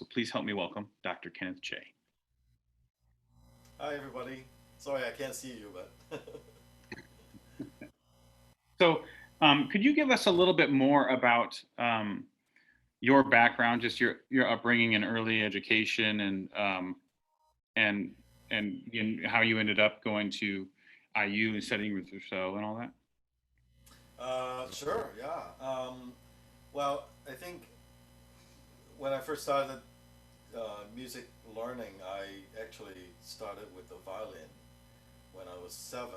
So please help me welcome Dr. Kenneth Tse. Hi, everybody. Sorry, I can't see you, but So could you give us a little bit more about your background, just your upbringing and early education, and how you ended up going to IU and studying with Rousseau and all that? sure, yeah. Well, I think when I first started music learning, I actually started with the violin when I was 7.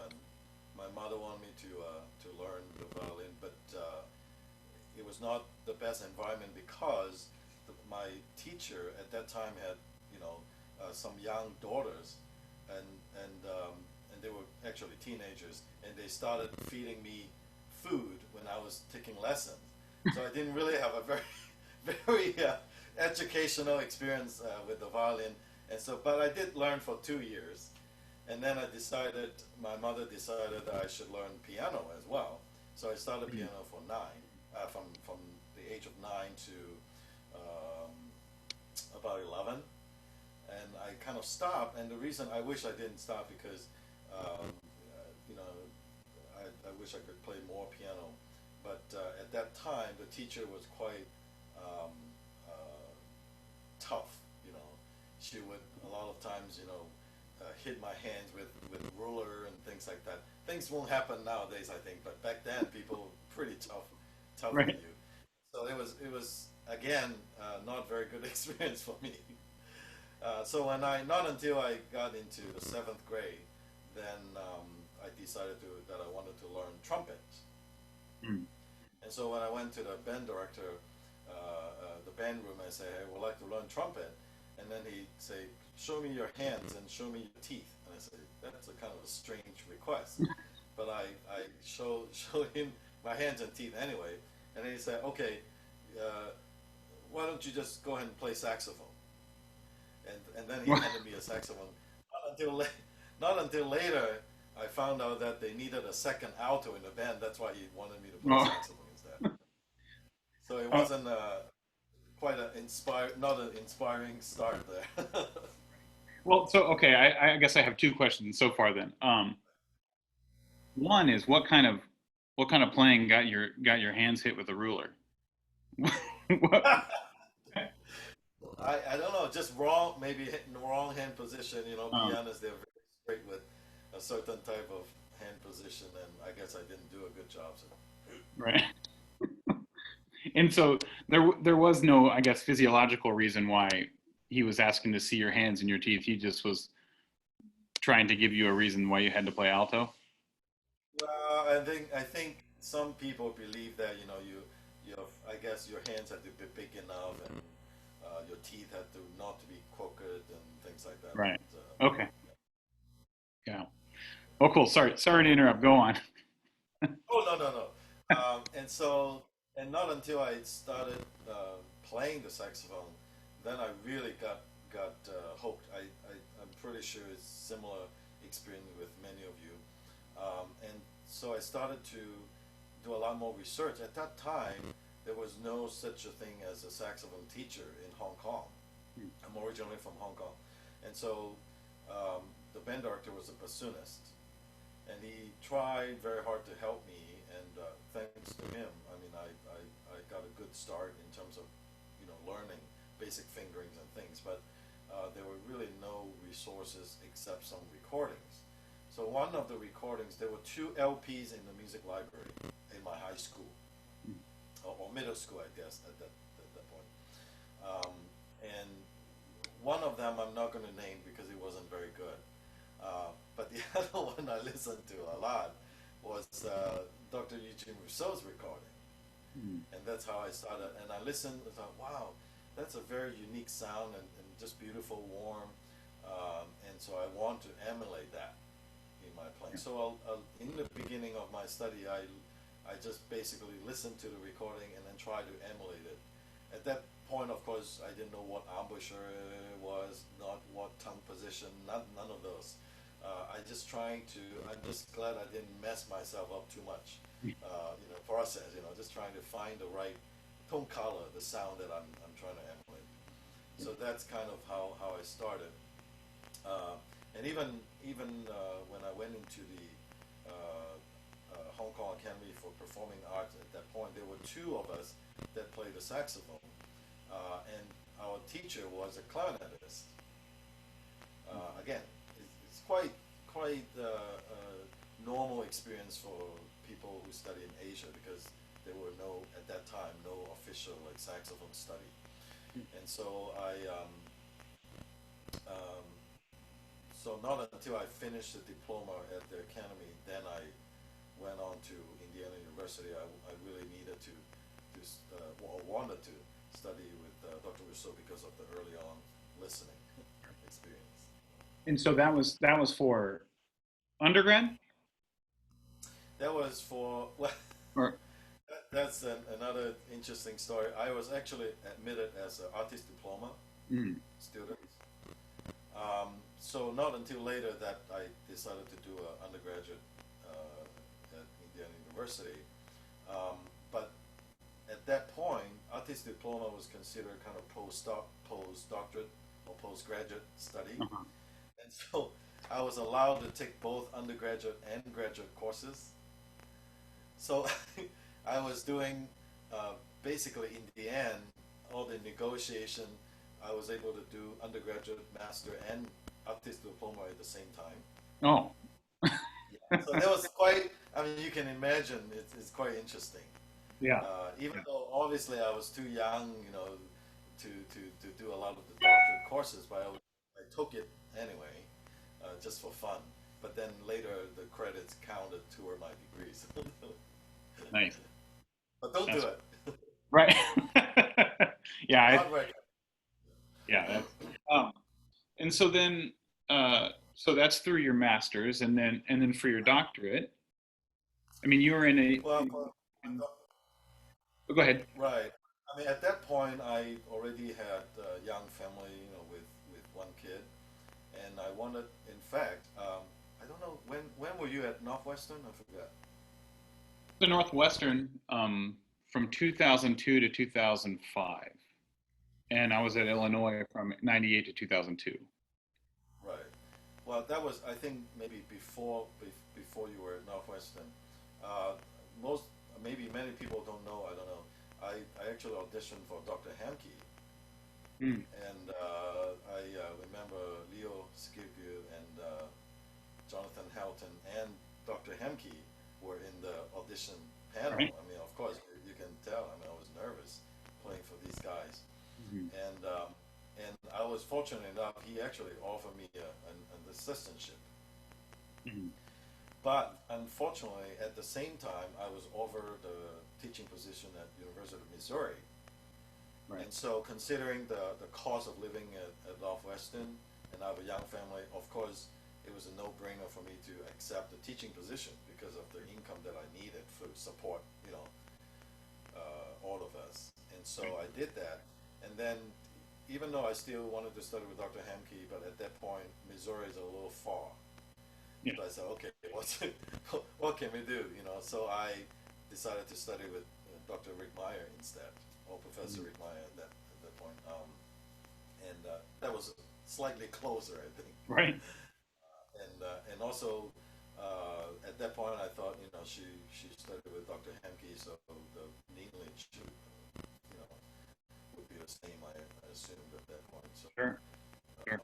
My mother wanted me to learn the violin, but it was not the best environment because my teacher at that time had, you know, some young daughters, and and they were actually teenagers, and they started feeding me food when I was taking lessons. So I didn't really have a very very educational experience with the violin, and so but I did learn for 2 years, and then my mother decided that I should learn piano as well. So I started piano for 9, from the age of 9 to um, about 11, and I kind of stopped. And the reason I wish I didn't stop because you know I wish I could play more piano, but at that time the teacher was quite um, uh, tough. You know, she would a lot of times, hit my hands with ruler and things like that. Things won't happen nowadays, I think, but back then people were pretty tough with Right. you. So it was again not very good experience for me. So when I not until I got into the 7th grade, then I decided that I wanted to learn trumpet. Mm. And so when I went to the band director, the band room, I say, "Hey, I would like to learn trumpet." And then he say, "Show me your hands and show me your teeth." And I said, "That's a kind of a strange request," but I show him my hands and teeth anyway. And then he said, "Okay, uh, why don't you just go ahead and play saxophone?" And then he handed me a saxophone. Not until not until later I found out that they needed a second alto in the band. That's why he wanted me to play Oh, saxophone instead. So it oh, wasn't quite not an inspiring start there. well, so okay, I guess I have two questions so far then. One is what kind of playing got your hands hit with a ruler? What? I don't know, just wrong, maybe hitting the wrong hand position. You know, Um, pianists, they're very straight with a certain type of hand position, and I guess I didn't do a good job. So. right. And so there was no, I guess, physiological reason why he was asking to see your hands and your teeth. He just was trying to give you a reason why you had to play alto. Well, I think some people believe that I guess your hands have to be big enough, and your teeth have to not to be crooked and things like that. Right. But Okay. Yeah. Oh, cool. Sorry to interrupt. Go on. oh, no, no, no. And not until I started playing the saxophone, then I really got hooked. I'm pretty sure it's similar experience with many of you. And so I started to do a lot more research. At that time, there was no such a thing as a saxophone teacher in Hong Kong. I'm originally from Hong Kong, and so the band director was a bassoonist, and he tried very hard to help me. And thanks to him, I mean, I got a good start in terms of learning basic fingerings and things. But there were really no resources except some recordings. So one of the recordings, there were 2 LPs in the music library in my high school, or middle school, I guess, at that point. Um, and one of them I'm not going to name because it wasn't very good. But the other one I listened to a lot was Dr. Eugene Rousseau's recording. Mm. And that's how I started. And I listened and thought, wow, that's a very unique sound, and just beautiful, warm. And so I want to emulate that in my playing. So in the beginning of my study, I just basically listened to the recording and then try to emulate it. At that point, of course, I didn't know what embouchure was, not what tongue position, none of those. I'm just glad I didn't mess myself up too much. Process. Just trying to find the right tone color, the sound that I'm trying to emulate. So that's kind of how I started. Uh, and even when I went into the Hong Kong Academy for Performing Arts at that point, there were two of us that played the saxophone, and our teacher was a clarinetist. Again, it's quite normal experience for people who study in Asia because there were no at that time no official like saxophone study, and um, so not until I finished the diploma at the academy, then I went on to Indiana University. I really needed or wanted to study with Dr. Rousseau because of the early on listening experience. And so that was for undergrad, That was for, well, or that's another interesting story. I was actually admitted as an artist diploma mm, student. So not until later that I decided to do an undergraduate at Indiana University. But at that point, artist diploma was considered kind of postdoctorate or postgraduate study, uh-huh. and so I was allowed to take both undergraduate and graduate courses. So I was doing basically in the end all the negotiation. I was able to do undergraduate, master, and artist diploma at the same time. Oh, Yeah. So that was quite. I mean, you can imagine it's quite interesting. yeah, Even yeah, though obviously I was too young, to do a lot of the doctorate courses, but I took it anyway, just for fun. But then later the credits counted toward my degrees. nice. But don't do That's it. right. Yeah, Not right. yeah, that's and so then so that's through your master's, and then for your doctorate, I mean, you were in a Well, in, oh, go ahead. right. I mean, at that point, I already had a young family, with one kid, and I wanted, in fact, I don't know when were you at Northwestern? I forgot. The Northwestern from 2002 to 2005, and I was at Illinois from 98 to 2002. Right. Well, that was, I think, maybe before you were at Northwestern. Uh, most maybe many people don't know. I don't know. I actually auditioned for Dr. Hamke, Mm, and I remember Leo Skirgu and Jonathan Houghton and Dr. Hemke were in the audition panel. right. I mean, of course, you can tell. I mean, I was nervous playing for these guys, Mhm. and I was fortunate enough. He actually offered me an assistantship, Mhm. but unfortunately, at the same time, I was offered the teaching position at University of Missouri. Right. And so, considering the cost of living at Northwestern, and I have a young family, of course, it was a no-brainer for me to accept the teaching position because of the income that I needed for support, all of us. And so Right. I did that. And then, even though I still wanted to study with Dr. Hamke, but at that point, Missouri is a little far. Yeah. So I said, okay, what can we do? So I decided to study with Dr. Rick Meyer instead, or Professor Mhm. Rick Meyer at that point. And that was slightly closer, I think. Right. And also at that point, I thought, she studied with Dr. Hemke, so the lineage would be the same. I assumed at that point. So Sure. Sure.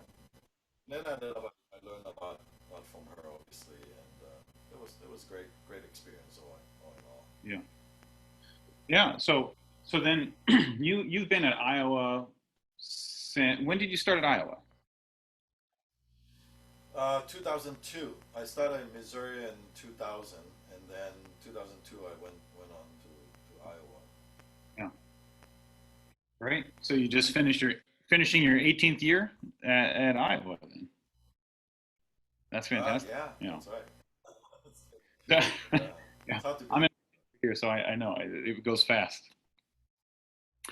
then I learned a lot from her, obviously, and it was great experience all in all. Yeah. Yeah. So then you've been at Iowa since when did you start at Iowa? 2002. I started in Missouri in 2000, and then 2002 I went on to Iowa. Yeah. Right. So you just finishing your 18th year at Iowa then. That's fantastic. Yeah, You know. that's right. Yeah. It's hard to I'm believe. in here, so I know it goes fast.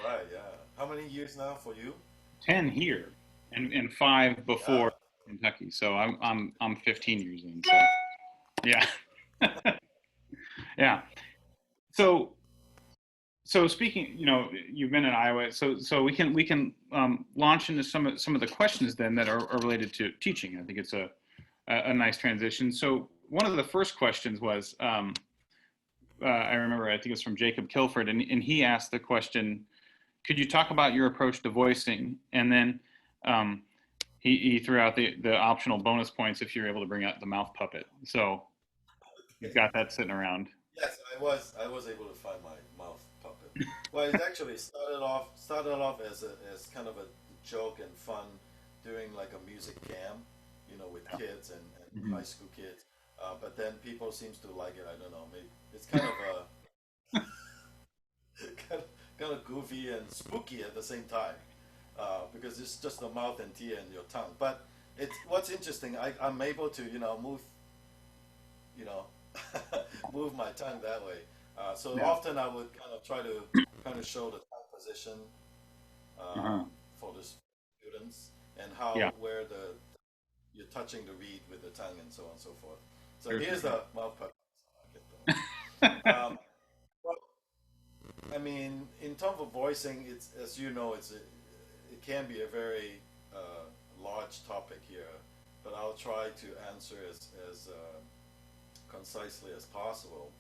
Right, yeah. How many years now for you? 10 here and five Yeah. before Kentucky. So I'm 15 years in. So yeah. Yeah. So So speaking, you've been in Iowa, so we can launch into some of the questions then that are related to teaching. I think it's a nice transition. So one of the first questions was, I remember, I think it's from Jacob Kilford, and he asked the question, could you talk about your approach to voicing? And then um, he threw out the optional bonus points if you're able to bring out the mouth puppet. So you've Okay. got that sitting around. Yes, I was able to find my mouth puppet. Well, it actually started off as kind of a joke and fun, doing like a music jam, with kids and Mhm. high school kids. But then people seems to like it. I don't know. Maybe it's kind of kind of goofy and spooky at the same time, because it's just the mouth and teeth and your tongue. But it's what's interesting. I'm able to move you know, move my tongue that way. So Yeah. often I would kind of try to kind of show the tongue position, Uh-huh. for the students, and Yeah. where you're touching the reed with the tongue and so on and so forth. So Sure, sure, here's sure. the mouth puppet. Well, I mean, in terms of voicing, it's as you know, it can be a very large topic here, but I'll try to answer as concisely as possible.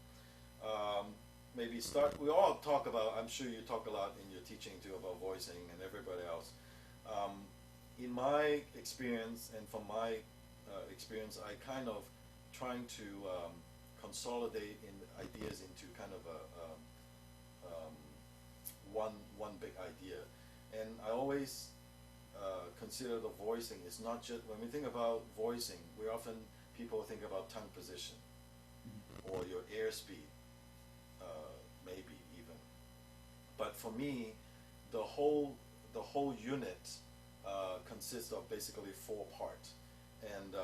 Um, Maybe start. We all talk about. I'm sure you talk a lot in your teaching too about voicing and everybody else. Um, in my experience and from my experience, I kind of trying to consolidate in ideas into kind of um, one big idea, and I always consider the voicing is not just when we think about voicing. We often people think about tongue position or your airspeed, maybe even. But for me, the whole unit consists of basically four parts, and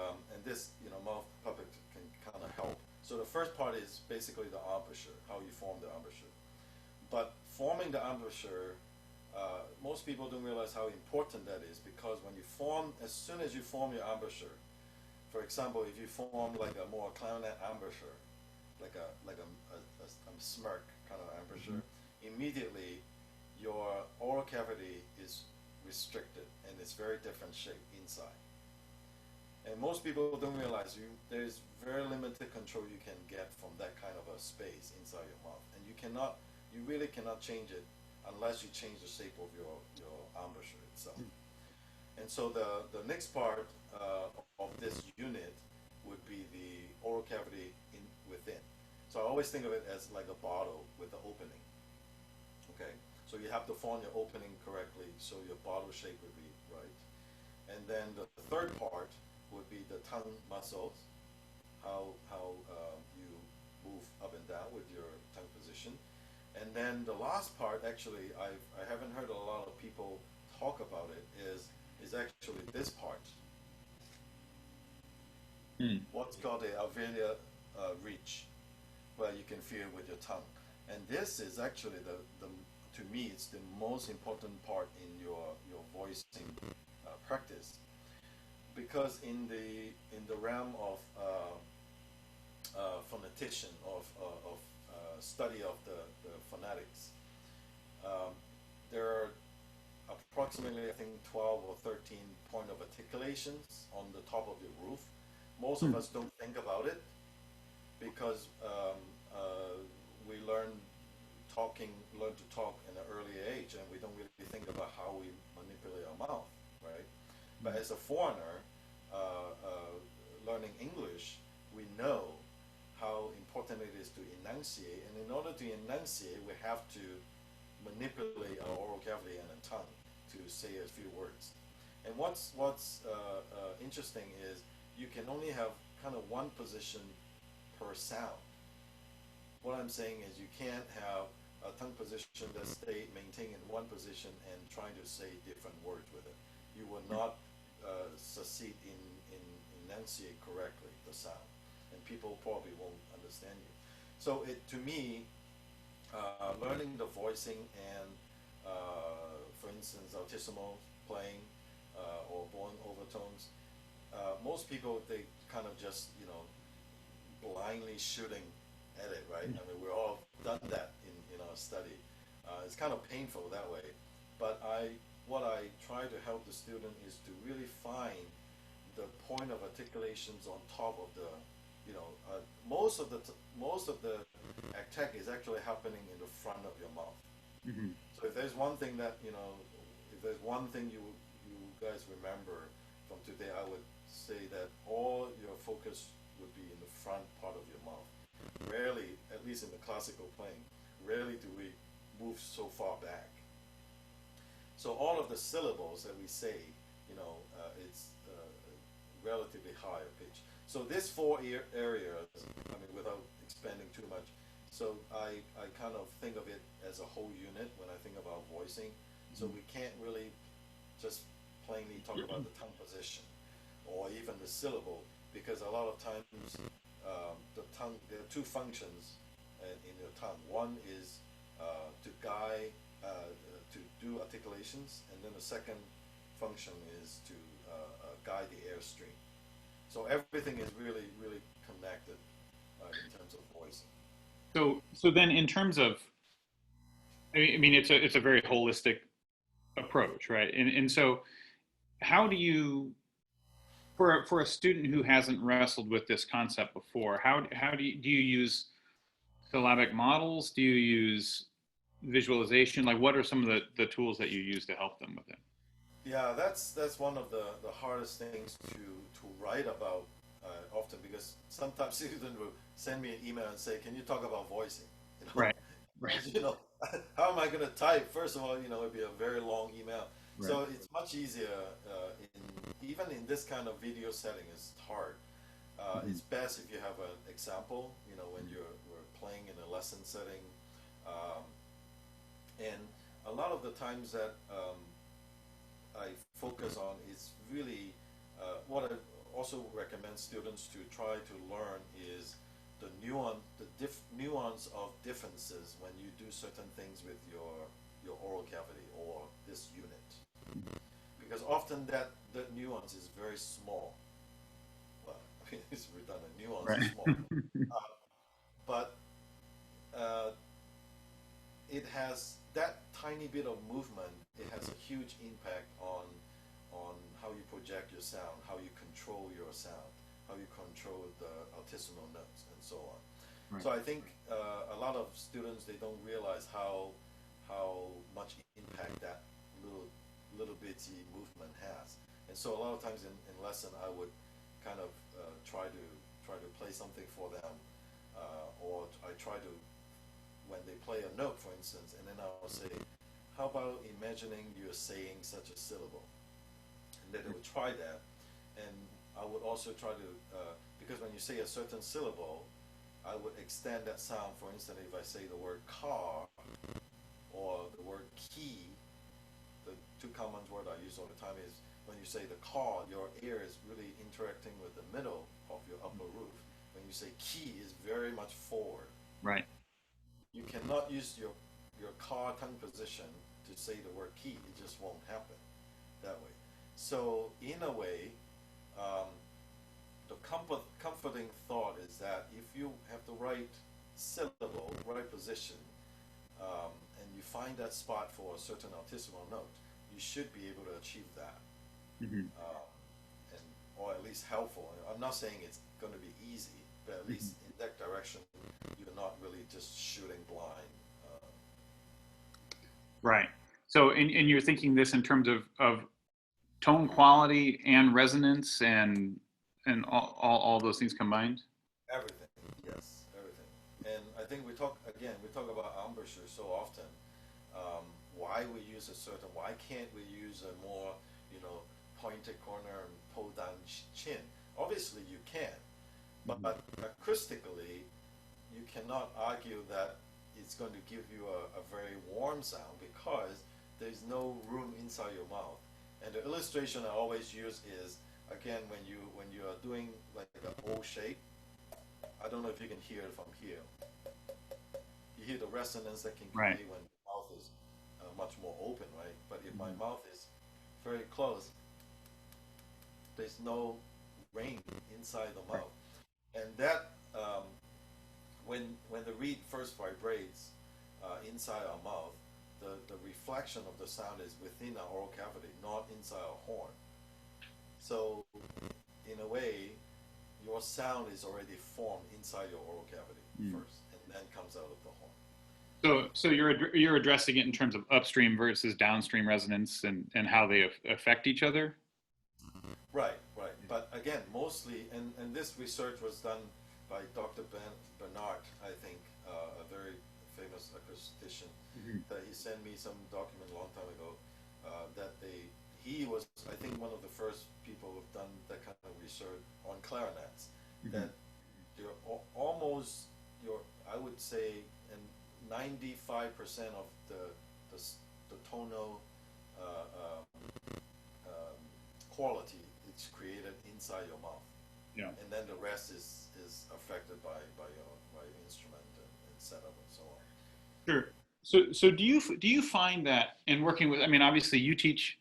this mouth puppet can kind of help. So the first part is basically the embouchure, how you form the embouchure. But forming the embouchure, most people don't realize how important that is, because as soon as you form your embouchure, for example, if you form like a more clarinet embouchure, like a smirk kind of embouchure, immediately your oral cavity is restricted and it's very different shape inside. And most people don't realize there's very limited control you can get from that kind of a space inside your mouth, and you really cannot change it unless you change the shape of your embouchure itself. And so the next part of this unit would be the oral cavity within. So I always think of it as like a bottle with the opening. Okay, so you have to form your opening correctly, so your bottle shape would be right. And then the third part would be the tongue muscles, how you move up and down with your tongue position. And then the last part, actually, I haven't heard a lot of people talk about it, is actually this part, Hmm. what's called the alveolar reach, where you can feel with your tongue. And this is actually the to me it's the most important part in your voicing practice, because in the realm of phonetician of study of the phonetics, um, there are approximately, I think, 12 or 13 point of articulations on the top of your roof. Most of Hmm. us don't think about it because we learn to talk in an early age, and we don't really think about how we manipulate our mouth, right? But as a foreigner, learning English, we know how important it is to enunciate, and in order to enunciate, we have to manipulate our oral cavity and the tongue to say a few words. And what's interesting is you can only have kind of one position per sound. What I'm saying is you can't have a tongue position that stay maintained in one position and trying to say different words with it. You will not succeed in enunciate correctly the sound, and people probably won't understand you. So to me, learning the voicing and, for instance, altissimo playing, or blowing overtones, most people, they kind of just blindly shooting at it, right? I mean, we're all done that in our study. It's kind of painful that way, but what I try to help the student is to really find the point of articulations on top of the, most of the attack is actually happening in the front of your mouth. Hmm. So if there's one thing that if there's one thing you guys remember from today, I would say that all your focus would be in the front part of your mouth. Rarely, at least in the classical playing, rarely do we move so far back. So all of the syllables that we say, it's relatively higher pitch. So this four areas, I mean, without expanding too much, so I kind of think of it as a whole unit when I think about voicing. So we can't really just plainly talk about the tongue position or even the syllable, because a lot of times the tongue, there are two functions in your tongue. One is to guide, to do articulations, and then the second function is to guide the airstream. So everything is really, really connected in terms of voicing. So then in terms of, I mean, it's a very holistic approach, right? And so how do you, for a student who hasn't wrestled with this concept before, how do you use syllabic models? Do you use visualization? Like, what are some of the tools that you use to help them with it? Yeah, that's one of the hardest things to write about often, because sometimes students will send me an email and say, "Can you talk about voicing?" You know, Right. Right. you know, how am I going to type? First of all, it'd be a very long email. Right. So it's much easier even in this kind of video setting. It's hard. Mhm. It's best if you have an example. When we're playing in a lesson setting, um, and a lot of the times that I focus on is really what I also recommend students to try to learn is the nuance of differences when you do certain things with your oral cavity or this unit, because often that the nuance is very small. Well, I mean, it's redundant. Nuance is Right. small, uh, but uh, it has that tiny bit of movement. It has a huge impact on how you project your sound, how you control your sound, how you control the altissimo notes, and so on. Right. So I think a lot of students, they don't realize how much impact that little bitty movement has. And so a lot of times in lesson, I would kind of try to play something for them, or I try to, when they play a note, for instance, and then I'll say, how about imagining you're saying such a syllable? And then they would try that. And I would also try to, because when you say a certain syllable, I would extend that sound. For instance, if I say the word car or the word key, the two common words I use all the time is, when you say the car, your ear is really interacting with the middle of your upper roof. When you say key, is very much forward. Right. You cannot use your car tongue position to say the word key. It just won't happen that way. So in a way, um, the comforting thought is that if you have the right syllable, right position, and you find that spot for a certain altissimo note, you should be able to achieve that, Hmm. um, and or at least helpful. I'm not saying it's going to be easy, but at least in that direction, you're not really just shooting blind. Uh, Right. So, and you're thinking this in terms of tone quality and resonance and all those things combined. Everything, yes, everything. And I think we talk about embouchure so often. Why we use a certain, why can't we use a more, you know, pointed corner and pull down chin? Obviously you can, Mhm. but acoustically, you cannot argue that it's going to give you a very warm sound, because there's no room inside your mouth. And the illustration I always use is, again, when you are doing like an O shape. I don't know if you can hear it from here. You hear the resonance that can Right. create when the mouth is much more open, right? But if my Mhm. mouth is very close, there's no range inside the Right. mouth, and that when the reed first vibrates inside our mouth, the reflection of the sound is within our oral cavity, not inside our horn. So, in a way, your sound is already formed inside your oral cavity first, and then comes out of the horn. So you're addressing it in terms of upstream versus downstream resonance and how they affect each other. Right, right. But again, mostly, and this research was done by Dr. Bernard, I think, a very famous acoustician. That he sent me some document a long time ago. He was, I think, one of the first people who've done that kind of research on clarinets. That you're almost, I would say, and 95% of the tonal quality is created inside your mouth. Yeah. And then the rest is affected by your instrument and setup and so on. Sure. So do you find that in working with, I mean, obviously you teach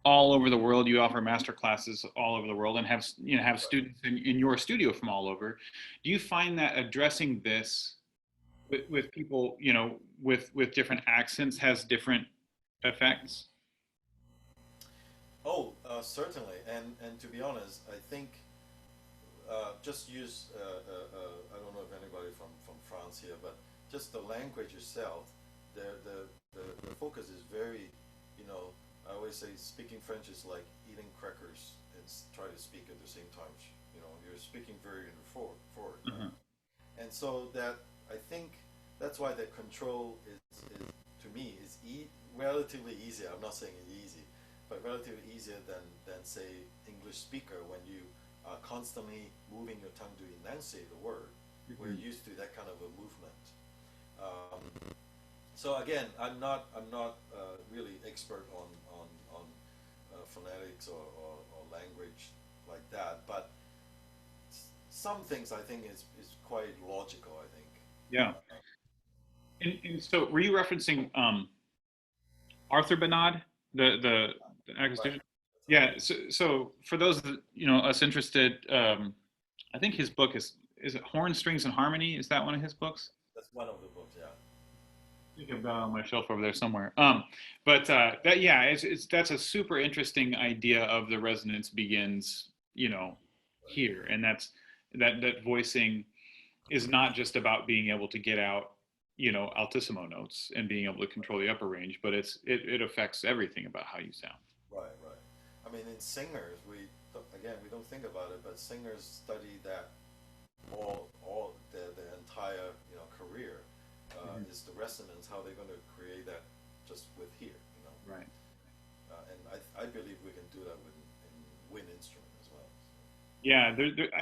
all over the world, you offer master classes all over the world and have Right. students in your studio from all over. Do you find that addressing this with people, with different accents has different effects? Oh, certainly. And to be honest, I think just use I don't know if anybody from France here, but just the language itself, the focus is very, I always say speaking French is like eating crackers and try to speak at the same time. You're speaking very forward. Right? And so that I think that's why the control is to me is relatively easier. I'm not saying it's easy, but relatively easier than say English speaker when you are constantly moving your tongue to enunciate the word. We're used to that kind of a movement. So again, I'm not really expert on phonetics or language like that, but some things I think is quite logical. I think. Yeah. And so were you referencing Arthur Bernard, the Right. acoustician? Yeah. So for those that, us interested, I think his book is it Horn, Strings, and Harmony? Is that one of his books? That's one of the books. Yeah. I think I've got it on my shelf over there somewhere. But that yeah, that's a super interesting idea of the resonance begins, here, and that's that voicing is not just about being able to get out, altissimo notes and being able to control the upper range, but it affects everything about how you sound. Right. Right. I mean, in singers, we don't think about it, but singers study that all the entire career is the resonance, how they're going to create that just with here. Right. And I believe we can do that in wind instrument as well. Yeah,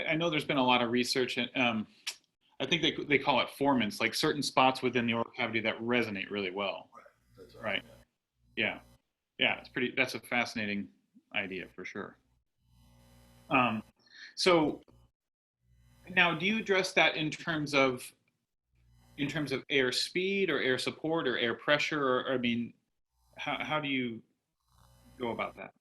I know there's been a lot of research, and I think they call it formants, like certain spots within the oral cavity that resonate really well. Right. That's right. Right. Yeah. Yeah. That's a fascinating idea for sure. Um, so now, do you address that in terms of air speed or air support or air pressure, or I mean, how do you go about that?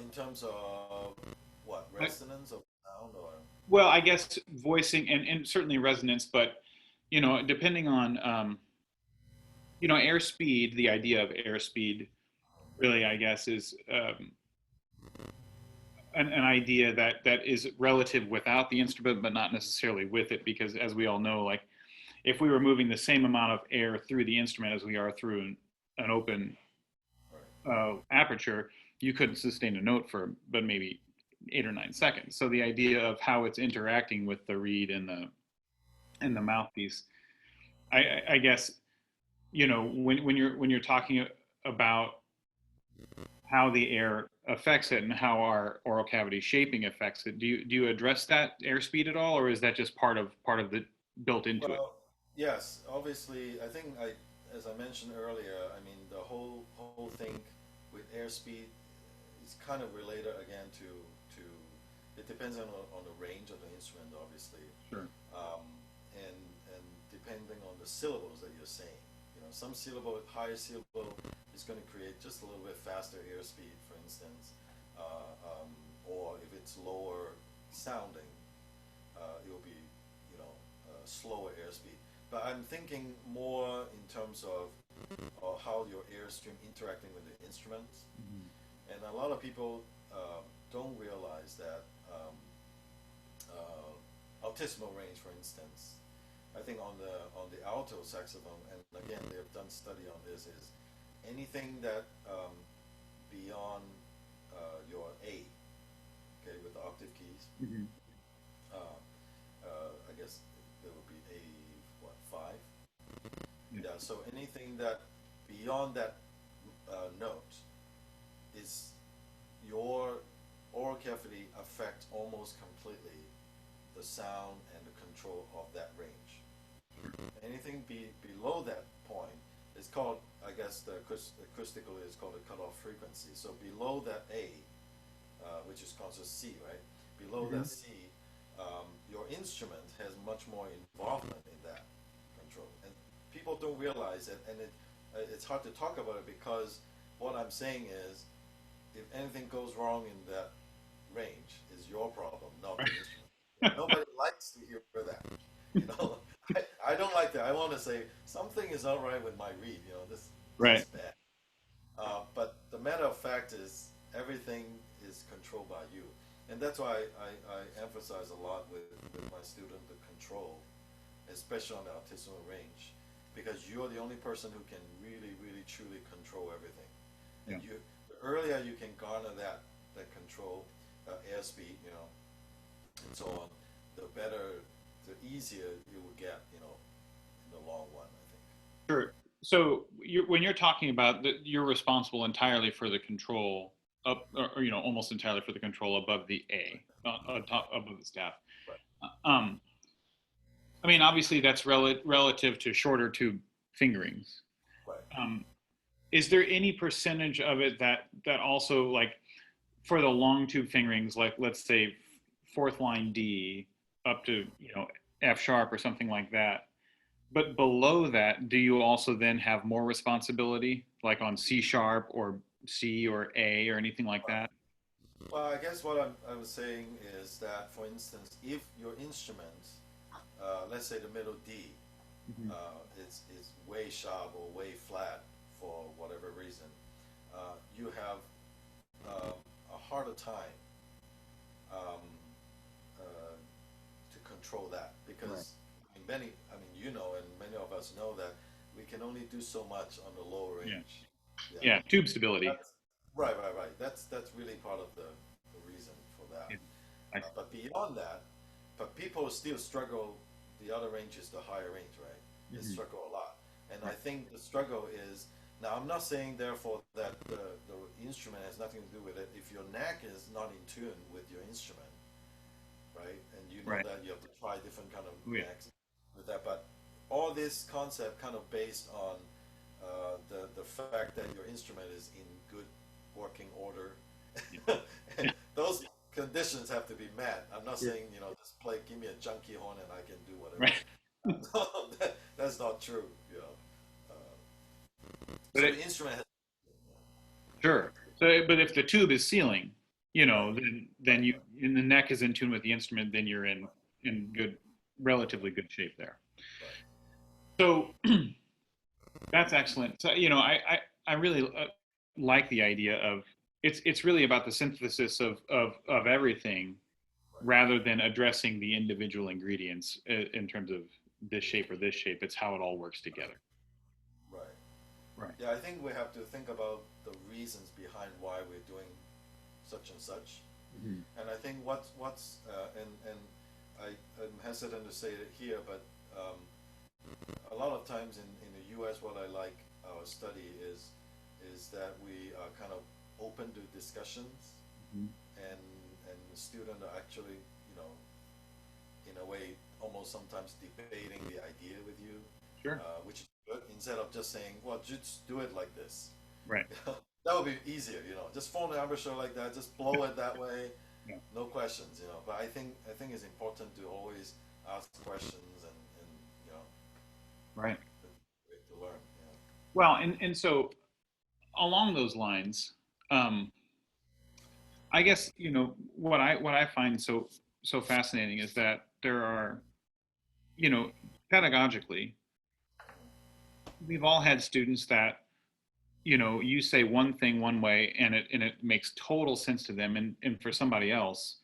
In terms of what resonance of sound or Well, I guess voicing and certainly resonance, but depending on airspeed, the idea of airspeed really, I guess, is an idea that is relative without the instrument, but not necessarily with it, because as we all know, like if we were moving the same amount of air through the instrument as we are through an open right. aperture, you couldn't sustain a note for but maybe 8 or 9 seconds. So the idea of how it's interacting with the reed and the mouthpiece, I guess, when you're talking about how the air affects it and how our oral cavity shaping affects it, do you address that airspeed at all, or is that just part of the built into it? Well, yes, obviously, I think as I mentioned earlier, I mean the whole thing with airspeed is kind of related again to it depends on the range of the instrument, obviously, Sure. um, and depending on the syllables that you're saying. Some syllable, higher syllable is going to create just a little bit faster airspeed, for instance, or if it's lower sounding, it will be slower airspeed. But I'm thinking more in terms of how your airstream interacting with the instruments. Mhm. And a lot of people don't realize that Altissimo range, for instance, I think on the alto saxophone, and again they have done study on this, is anything that beyond your A, okay, with the octave keys, Mhm. uh, I guess there would be A, what, 5? Yeah. Yeah, so anything that beyond that note is your oral cavity affect almost completely the sound and the control of that range. Anything below that point is called, I guess the acoustical is called a cutoff frequency. So below that A, which is called C, right? Below Mhm. that C, your instrument has much more involvement in that control, and people don't realize it, and it's hard to talk about it because what I'm saying is, if anything goes wrong in that range, is your problem, not the instrument. Nobody likes to hear that. You know, I don't like that. I want to say something is not right with my reed. You know, this is Right. bad. But the matter of fact is, everything is controlled by you, and that's why I emphasize a lot with my student the control, especially on the Altissimo range, because you're the only person who can really, really, truly control everything. Yeah. And the earlier you can garner that control, airspeed, you know, and so on, the better, the easier you will get, you know, in the long run, I think. Sure. So when you're talking about that, you're responsible entirely for the control up, or almost entirely for the control above the A, on top above the staff. Right, Um, I mean, obviously that's relative to shorter tube fingerings. right. Um, is there any percentage of it that also, like, for the long tube fingerings, like let's say fourth line D up to F sharp or something like that? But below that, do you also then have more responsibility, like on C sharp or C or A or anything like Right. that? Well, I guess what I was saying is that, for instance, if your instrument, let's say the middle D, Mhm. is way sharp or way flat for whatever reason, you have a harder time um, to control that, Right. because I mean, you know, and many of us know that we can only do so much on the low Yeah. range. Yeah. Yeah. Tube stability. That's right, right, right. That's really part of the reason for that. Yeah. I, But beyond that, but people still struggle. The other range is the higher range, right? They mhm. struggle a lot, and I Right. think the struggle is, now. I'm not saying therefore that the instrument has nothing to do with it. If your neck is not in tune with your instrument, right, and you know Right. that you have to try different kind of Oh, yeah. necks with that, but all this concept kind of based on the fact that your instrument is in good working order. Yeah. And Yeah. those conditions have to be met. I'm not Sure. saying, you know, just play, give me a junky horn and I can do whatever. Right. No, that's not true, you know. But So it, the instrument has, sure. So, but if the tube is sealing, right, then right, you right, and the neck is in tune with the instrument, then you're in good, relatively good shape there. right, So that's excellent. So, I really like the idea of it's really about the synthesis of everything right, rather than addressing the individual ingredients in terms of this shape or this shape. It's how it all works together. right. Right. Yeah, I think we have to think about the reasons behind why we're doing such and such. Mhm. And I think what's and I'm hesitant to say it here, but a lot of times in the U.S., what I like our study is that we are kind of open to discussions, Mhm. and the student are actually, you know, in a way almost sometimes debating the idea with you, Sure. which is good, instead of just saying, well, just do it like this. Right. That would be easier, you know. Just form the embouchure like that. Just blow it that way, Yeah. no questions, you know. But I think it's important to always ask questions, and you know, Right. to learn. You know. Well, and so along those lines, I guess what I find so fascinating is that there are, you know pedagogically, we've all had students that you say one thing one way, and it makes total sense to them, and for somebody else,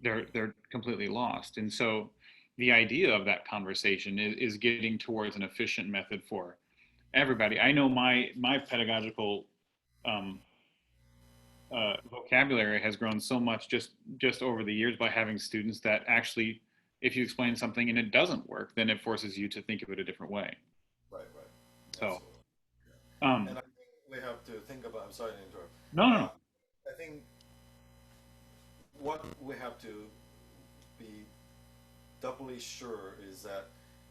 they're completely lost. And so the idea of that conversation is getting towards an efficient method for everybody. I know my pedagogical um, vocabulary has grown so much just over the years by having students that actually, if you explain something and it doesn't work, then it forces you to think of it a different way. Right, right, So, absolutely. Yeah. um, And I think we have to think about. I'm sorry to interrupt. no, no, no. Uh, I think what we have to be doubly sure is that,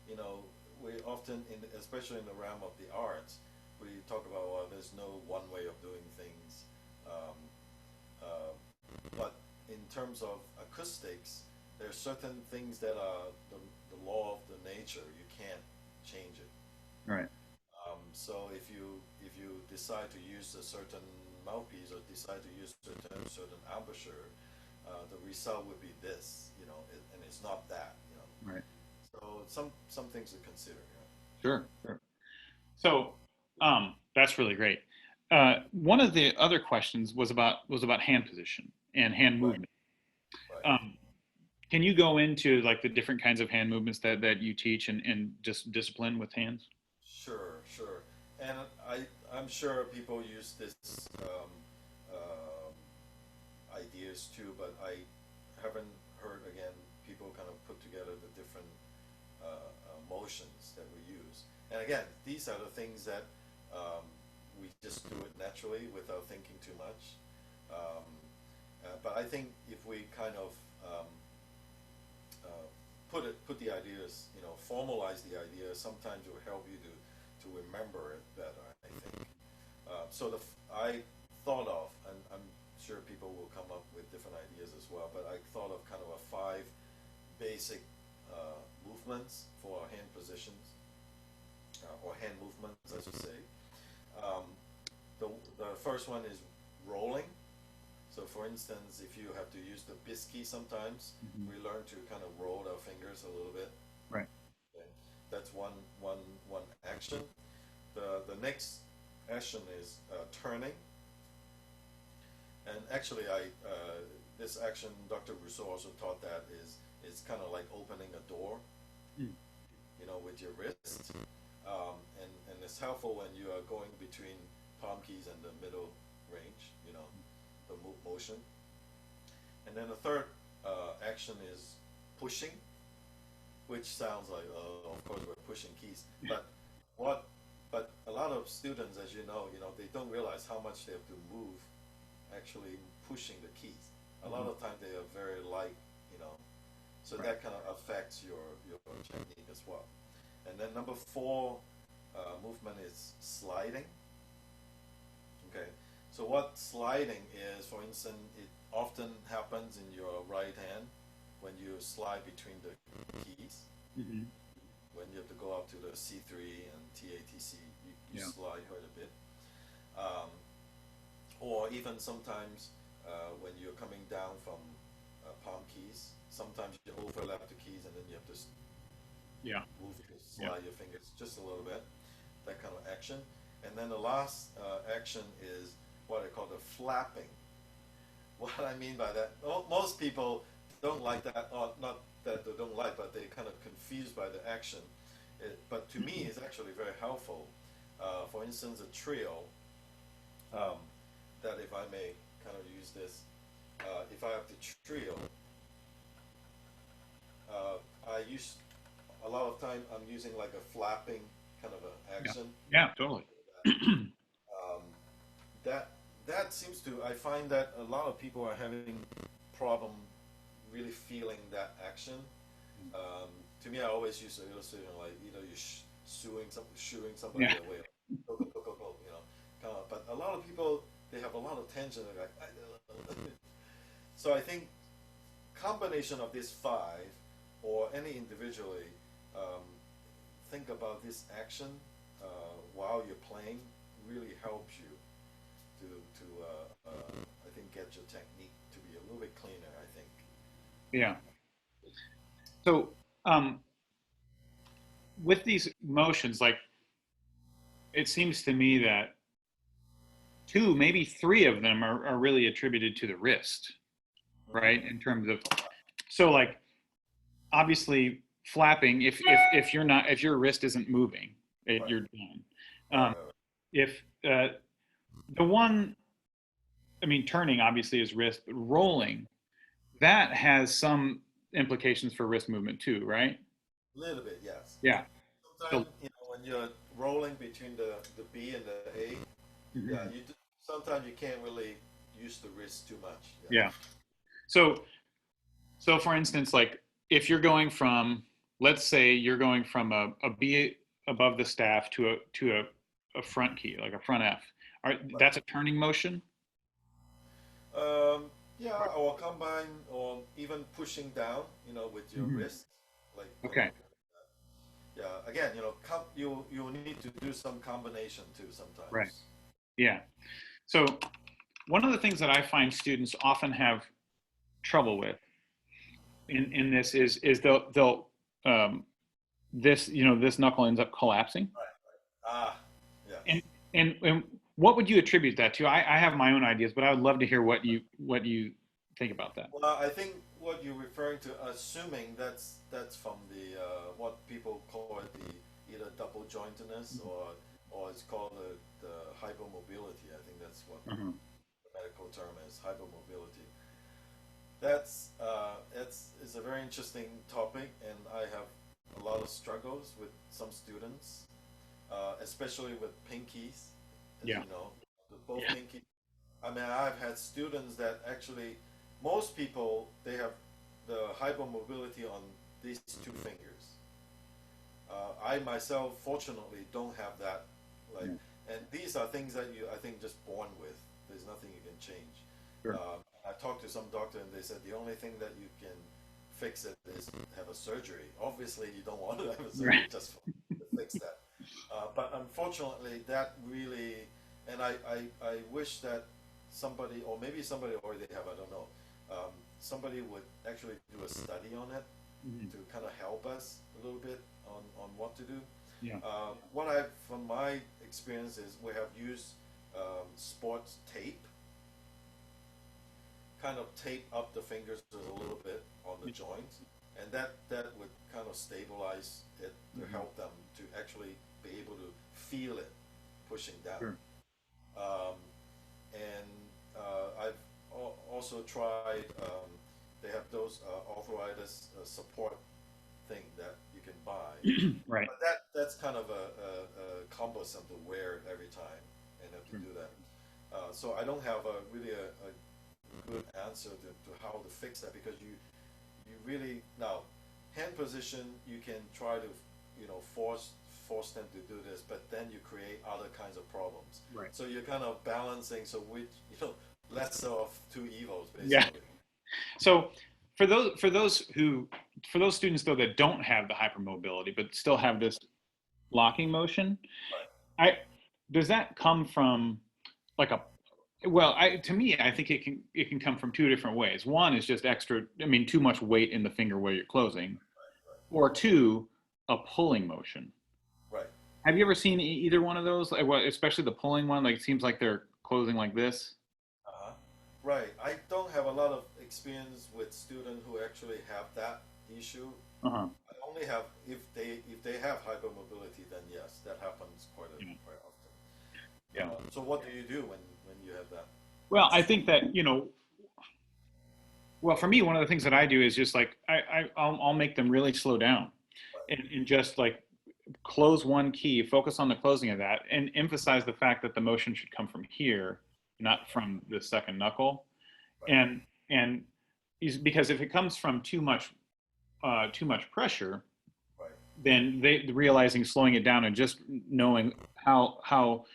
you know, we often, especially in the realm of the arts, we talk about, well, there's no one way of doing things. Um, uh, but in terms of acoustics, there are certain things that are the law of the nature. You can't change it. Right. So if you decide to use a certain mouthpiece or decide to use certain embouchure, the result would be this, and it's not that, Right. So some things to consider. Sure. Sure. So, that's really great. One of the other questions was about hand position and hand Right, movement. right. Um, can you go into like the different kinds of hand movements that you teach and just discipline with hands? Sure, sure. And I'm sure people use this ideas too, but I haven't heard again people kind of put together the different motions that we use. And again, these are the things that we just do it naturally without thinking too much. Um, but I think if we kind of put the ideas, formalize the ideas, sometimes it will help you to remember it better. I think. I thought of, and I'm sure people will come up with different ideas as well, but I thought of kind of a five basic movements for hand positions, or hand movements, I should say. Um, the first one is rolling. So, for instance, if you have to use the biscuit sometimes, Mhm. we learn to kind of roll our fingers a little bit. Right. Okay. That's one action. The next action is turning. And actually, this action, Dr. Rousseau also taught that is kind of like opening a door, Mm. with your wrist. And it's helpful when you are going between palm keys and the middle range, the motion. And then the third action is pushing, which sounds like, of course, we're pushing keys. But what? But a lot of students, as they don't realize how much they have to move, actually pushing the keys. A lot Mhm. of times they are very light, so Right. that kind of affects your technique as well. And then number four movement is sliding. Okay, so what sliding is, for instance, it often happens in your right hand when you slide between the keys. Mhm. When you have to go up to the C3 and TATC, you Yeah. slide quite a bit. Um, or even sometimes when you're coming down from palm keys, sometimes you overlap the keys and then you have to Yeah. Yeah. slide your fingers just a little bit, that kind of action. And then the last action is what I call the flapping. What I mean by that, most people don't like that, or not that they don't like, but they're kind of confused by the action. But to me, it's actually very helpful. For instance, a trio, um, that if I may kind of use this, if I have to trio, I use a lot of time I'm using like a flapping kind of an Yeah. action. Yeah. Totally. Um, that that seems to I find that a lot of people are having problem really feeling that action. Um, to me, I always use an illustration like either you shooing somebody Yeah. away, go go go go go, kind of. But a lot of people they have a lot of tension. They're like, so I think combination of these five, or any individually, um, think about this action while you're playing really helps you to I think get your technique to be a little bit cleaner. I think. Yeah. So, um, with these motions, like it seems to me that two, maybe three of them are really attributed to the wrist, right? Mm-hmm. In terms of, so like obviously flapping, if you're not, if your wrist isn't moving, Right, you're done. right, Um, right, right. if the one, I mean, turning obviously is wrist, but rolling, that has some implications for wrist movement too, right? A little bit, yes. Yeah. Sometimes, So, when you're rolling between the B and the A, yeah, mhm, sometimes you can't really use the wrist too much. Yeah. yeah. So, so for instance, like if you're going from, let's say you're going from a B above the staff a front key, like a front F. That's a turning motion? Yeah, or combine, or even pushing down, with your Mhm. wrist, like, Okay. yeah. Again, you need to do some combination too Right. sometimes. Yeah. So one of the things that I find students often have trouble with in this is they'll this this knuckle ends up collapsing. Right. Ah, And yes. and what would you attribute that to? I have my own ideas, but I would love to hear what you think about that. Well, I think what you're referring to, assuming that's from the what people call it, the either double jointedness, or it's called the hypermobility. I think that's what Mhm. the medical term is, hypermobility. That's a very interesting topic, and I have a lot of struggles with some students, especially with pinkies, as Yeah. you know, both Yeah. pinkies. I mean, I've had students that actually, most people, they have the hypermobility on these two fingers. I myself, fortunately, don't have that. Like, Yeah. and these are things that I think, just born with. There's nothing you can change. Sure. I talked to some doctor, and they said the only thing that you can fix it is have a surgery. Obviously, you don't want to have a surgery Right. just to fix that. But unfortunately, that really, and I wish that somebody, or maybe somebody already have, I don't know, somebody would actually do a study on it Mhm. to kind of help us a little bit on what to do. Yeah. From my experience, is we have used sports tape, kind of tape up the fingers a little bit on the joint, and that would kind of stabilize it to Mhm. help them to actually be able to feel it pushing down. Sure. Um, and I've also tried. They have those arthritis support thing that you can buy, Right. but that's kind of a cumbersome to wear every time and have to Sure. do that. So I don't have a good answer to how to fix that, because you really, now, hand position, you can try to force them to do this, but then you create other kinds of problems. Right. So you're kind of balancing, so which, lesser of two evils, Yeah. basically. So for those students though that don't have the hypermobility but still have this locking motion, Right. I does that come from like a well, to me, I think it can come from two different ways. One is just extra, I mean, too much weight in the finger where you're closing, or two, a pulling motion. Right. Have you ever seen either one of those? Like, what, especially the pulling one, like it seems like they're closing like this. Uh-huh. Right. I don't have a lot of experience with students who actually have that issue. Uh-huh. I only have, if they have hypermobility, then yes, that happens Yeah. quite often. Yeah. So what do you do when you have that? Well, I think that, well, for me, one of the things that I do is just like I'll make them really slow down Right. and just like close one key, focus on the closing of that, and emphasize the fact that the motion should come from here, not from the second knuckle. Right. And because if it comes from too much pressure, Right. then they realizing slowing it down and just knowing how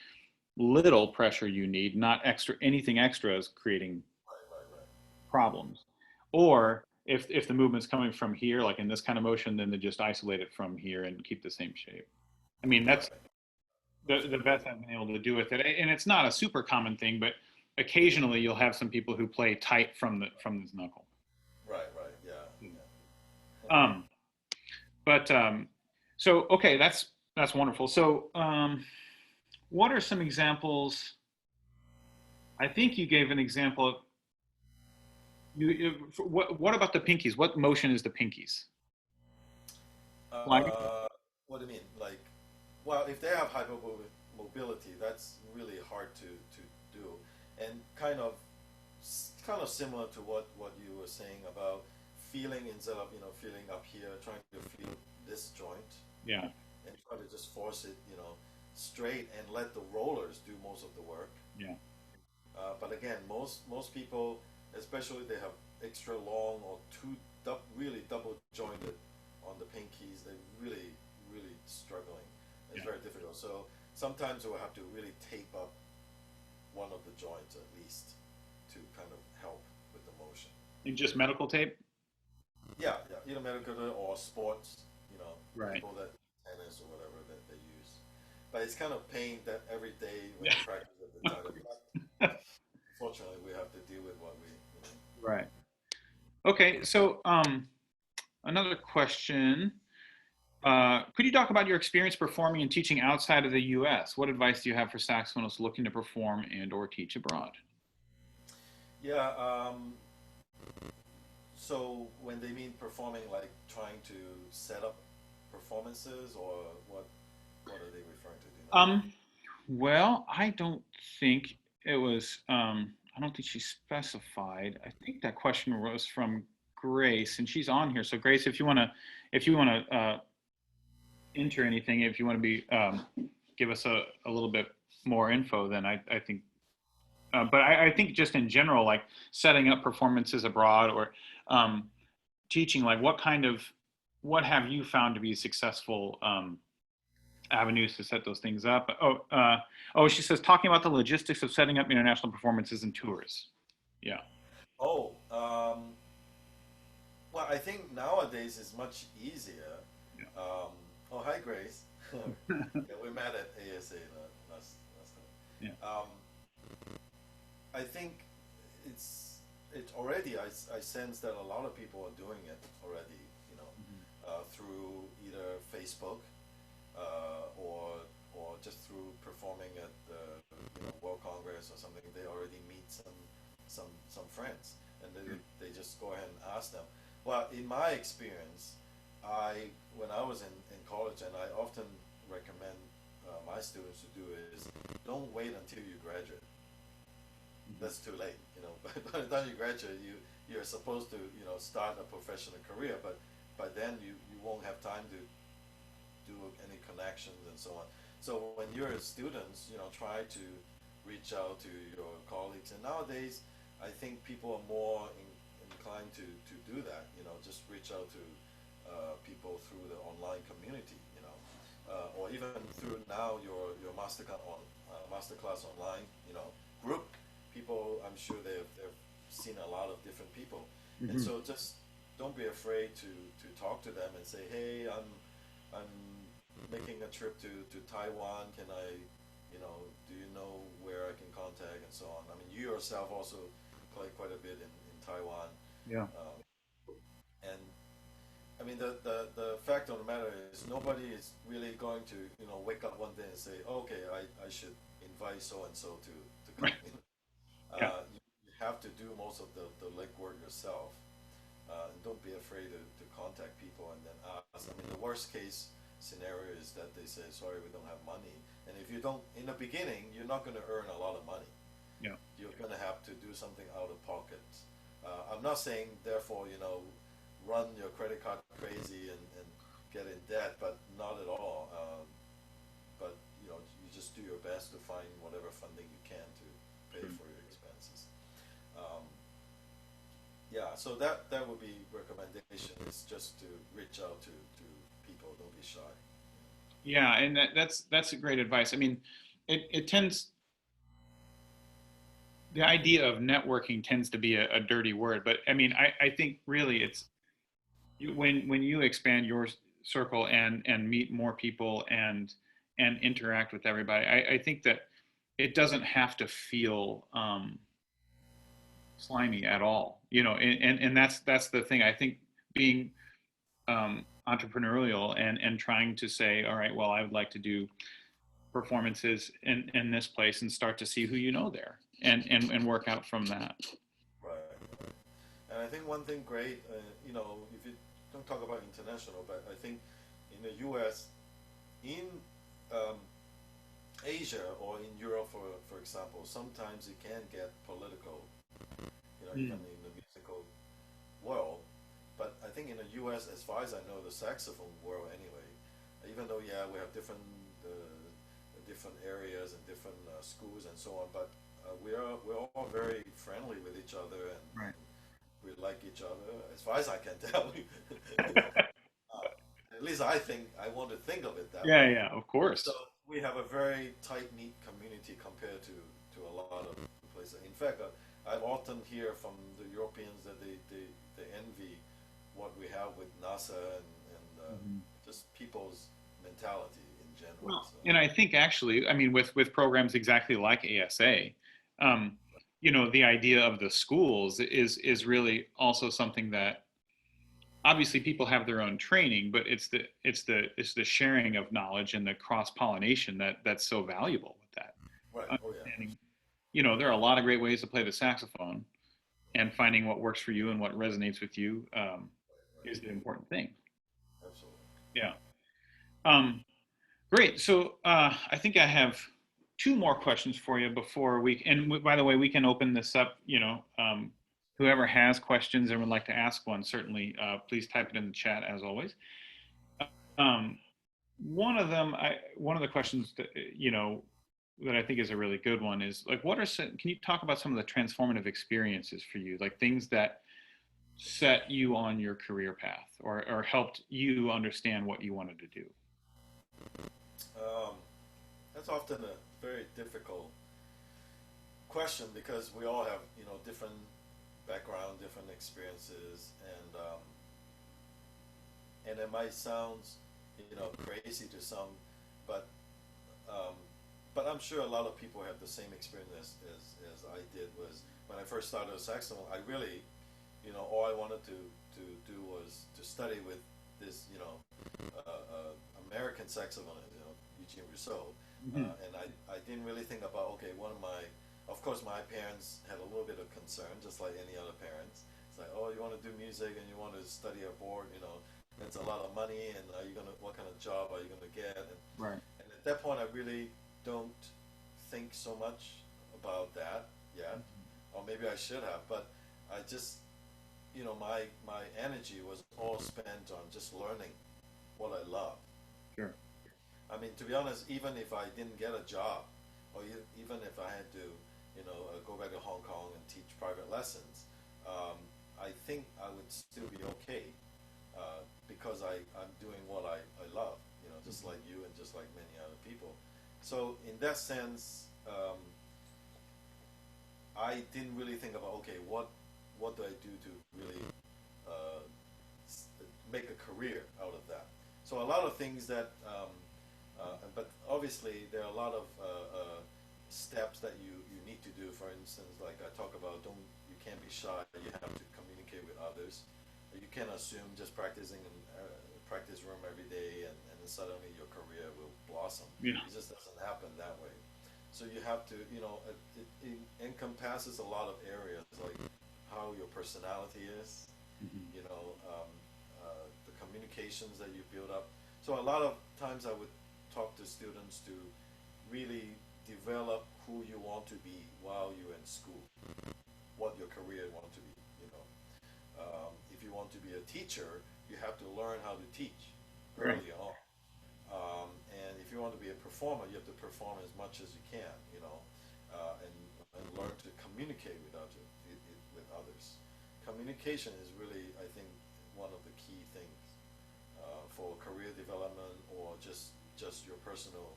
little pressure you need, not extra anything extra is creating Right. Right. Right. problems. Or if the movement's coming from here, like in this kind of motion, then they just isolate it from here and keep the same shape. I mean, that's Right. the Absolutely. best I've been able to do with it. And it's not a super common thing, but occasionally you'll have some people who play tight from this knuckle. Right. Right. Yeah. Yeah. Um, but so okay, that's wonderful. So what are some examples? I think you gave an example of what about the pinkies? What motion is the pinkies? Flying? Uh, what do you mean? Like, well, if they have hypermobility, that's really hard to do, and kind of similar to what you were saying about feeling instead of feeling up here, trying to feel this joint Yeah, and try to just force it straight and let the rollers do most of the work. yeah, But again, most people, especially they have extra long or really double jointed on the pinkies, they're really struggling. It's yeah. very difficult. So sometimes we'll have to really tape up one of the joints at least to kind of help with the motion. And just medical tape? Yeah, yeah, either medical or sports, Right. people that tennis or whatever that they use. But it's kind of pain that every day when Yeah. you practice at the time. Fortunately, we have to deal with what we. Right. Okay, so another question. Could you talk about your experience performing and teaching outside of the U.S.? What advice do you have for saxophonists looking to perform and or teach abroad? Yeah. So when they mean performing, like trying to set up performances, or what are they referring to? Do you know? Um, well, I don't think it was. I don't think she specified. I think that question was from Grace, and she's on here. So Grace, if you want to enter anything, if you want to be give us a little bit more info, then I think. But I think just in general, like setting up performances abroad or um, teaching, like what have you found to be successful avenues to set those things up? Oh, she says talking about the logistics of setting up international performances and tours. Yeah, Oh, well, I think nowadays is much easier. yeah, Oh, hi, Grace. Yeah, we met at ASA last yeah. time. I think it's it already. I sense that a lot of people are doing it already. Mhm. Through either Facebook or just through performing at the World Congress or something. They already meet some friends, and they just go ahead and ask them. Well, in my experience, when I was in college, and I often recommend my students to do is don't wait until you graduate. Mhm. That's too late. By the time you graduate, you're supposed to start a professional career, but by then you won't have time to do any connections and so on. So when you're students, try to reach out to your colleagues. And nowadays, I think people are more inclined to do that. Just reach out to people through the online community. Or even through now your masterclass online. Group people. I'm sure they've seen a lot of different people, and Mhm. so just don't be afraid to talk to them and say, hey, I'm making a trip to Taiwan. Can I, do you know where I can contact and so on? I mean, you yourself also play quite a bit in Taiwan, Yeah. um, and I mean the fact of the matter is nobody is really going to wake up one day and say, okay, I should invite so and so to come. Right. Yeah. You have to do most of the legwork yourself. And don't be afraid to contact people and then ask. I mean, the worst case scenario is that they say, sorry, we don't have money. And if you don't, in the beginning, you're not going to earn a lot of money. Yeah. You're going to have to do something out of pocket. I'm not saying, therefore, run your credit card crazy and get in debt, but not at all. But, you just do your best to find whatever funding you can to pay Sure. for your expenses. Um, yeah, so that would be recommendation is just to reach out to people. Don't be shy. Yeah, and that's a great advice. I mean, it tends the idea of networking tends to be a dirty word, but I mean, I think really it's when you expand your circle and meet more people and interact with everybody. I think that it doesn't have to feel slimy at all, and that's the thing. I think being entrepreneurial and trying to say, all right, well, I would like to do performances in this place and start to see who you know there and work out from that. Right, right. And I think one thing great, if you don't talk about international, but I think in the U.S., in um, Asia or in Europe, for example, sometimes it can get political, even Mm. in the musical world. But I think in the U.S., as far as I know, the saxophone world anyway, even though yeah we have different areas and different schools and so on, but we're all very friendly with each other Right. and we like each other as far as I can tell. At least I want to think of it that way. Yeah, yeah, of So course. we have a very tight knit community compared to a lot of places. In fact, I often hear from the Europeans that they envy what we have with NASA and Mhm. just people's mentality in general. Well, So and I think actually, I mean, with programs exactly like ASA, um, the idea of the schools is really also something that obviously people have their own training, but it's the sharing of knowledge and the cross pollination that's so valuable with that. right, oh yeah, Understanding, there are a lot of great ways to play the saxophone, and finding what works for you and what resonates with you is the important thing. absolutely. Yeah. Um, Great. So I think I have two more questions for you before and by the way, we can open this up. Whoever has questions and would like to ask one, certainly please type it in the chat as always. Um, one of the questions that, that I think is a really good one is like, can you talk about some of the transformative experiences for you, like things that set you on your career path or helped you understand what you wanted to do? Um, that's often a very difficult question because we all have different background, different experiences, and it might sound crazy to some, but um, I'm sure a lot of people have the same experience as I did. Was when I first started saxophone, I really all I wanted to do was to study with this American saxophonist, Eugene Rousseau, Hmm. and I didn't really think about okay, of course my parents had a little bit of concern, just like any other parents. It's like, oh, you want to do music and you want to study abroad, it's a lot of money, and what kind of job are you gonna get? Right. And at that point, I really don't think so much about that yet, or maybe I should have, but I just, my energy was all spent on just learning what I love. Sure. I mean, to be honest, even if I didn't get a job, or even if I had to, go back to Hong Kong and teach private lessons, I think I would still be okay because I'm doing what I love, just like you and just like many other people. So in that sense, I didn't really think about okay, what do I do to really uh, make a career out of that? So a lot of things that, but obviously there are a lot of steps that you need to do. For instance, like I talk about, you can't be shy. You have to communicate with others. You can't assume just practicing in practice room every day and then suddenly your career will blossom. Yeah. It just doesn't happen that way. So you have to, it encompasses a lot of areas like how your personality is, Mhm. the communications that you build up. So a lot of times I would talk to students to really develop who you want to be while you're in school, what your career want to be. If you want to be a teacher, you have to learn how to teach Right. early on. And if you want to be a performer, you have to perform as much as you can, and learn to communicate with others. Communication is really, I think, one of the key things for career development or just your personal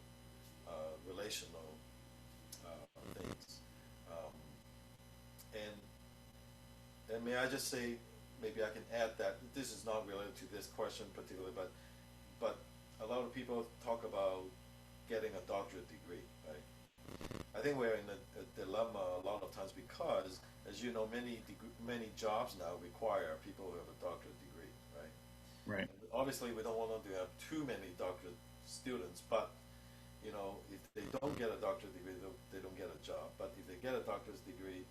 relational things. Um, and may I just say, maybe I can add that this is not related to this question particularly, but a lot of people talk about getting a doctorate degree, right? I think we're in a dilemma a lot of times because, as you know, many jobs now require people who have a doctorate degree, right? Right. And obviously, we don't want to have too many doctorate students, but if they don't get a doctorate degree, they don't get a job. But if they get a doctor's degree,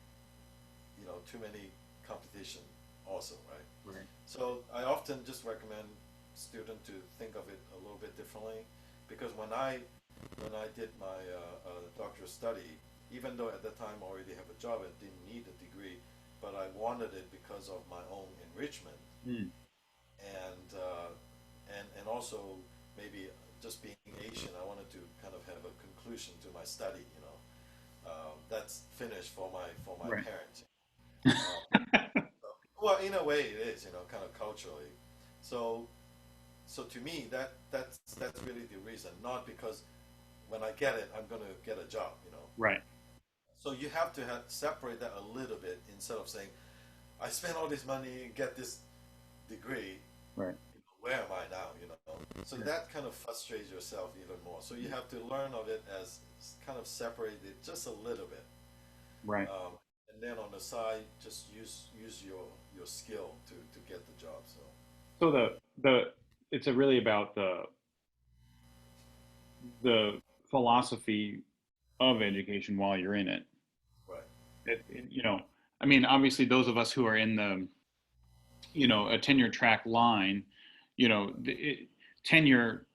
too many competition also, right? Right. So I often just recommend student to think of it a little bit differently, because when I did my doctoral study, even though at that time I already have a job and didn't need a degree, but I wanted it because of my own enrichment, Mm. and also maybe just being Asian, I wanted to kind of have a conclusion to my study. That's finished for my Right. parents. Um, well, in a way, it is, kind of culturally. So, so to me, that's really the reason, not because when I get it, I'm going to get a job. Right. So you have to separate that a little bit instead of saying, I spent all this money, get this degree, Right. where am I now? So Yeah. that kind of frustrates yourself even more. So you have to learn of it as kind of separate it just a little bit. Right. And then on the side, just use your skill to get the job. So So the it's really about the philosophy of education while you're in it. right. I mean, obviously, those of us who are in a tenure track line, tenure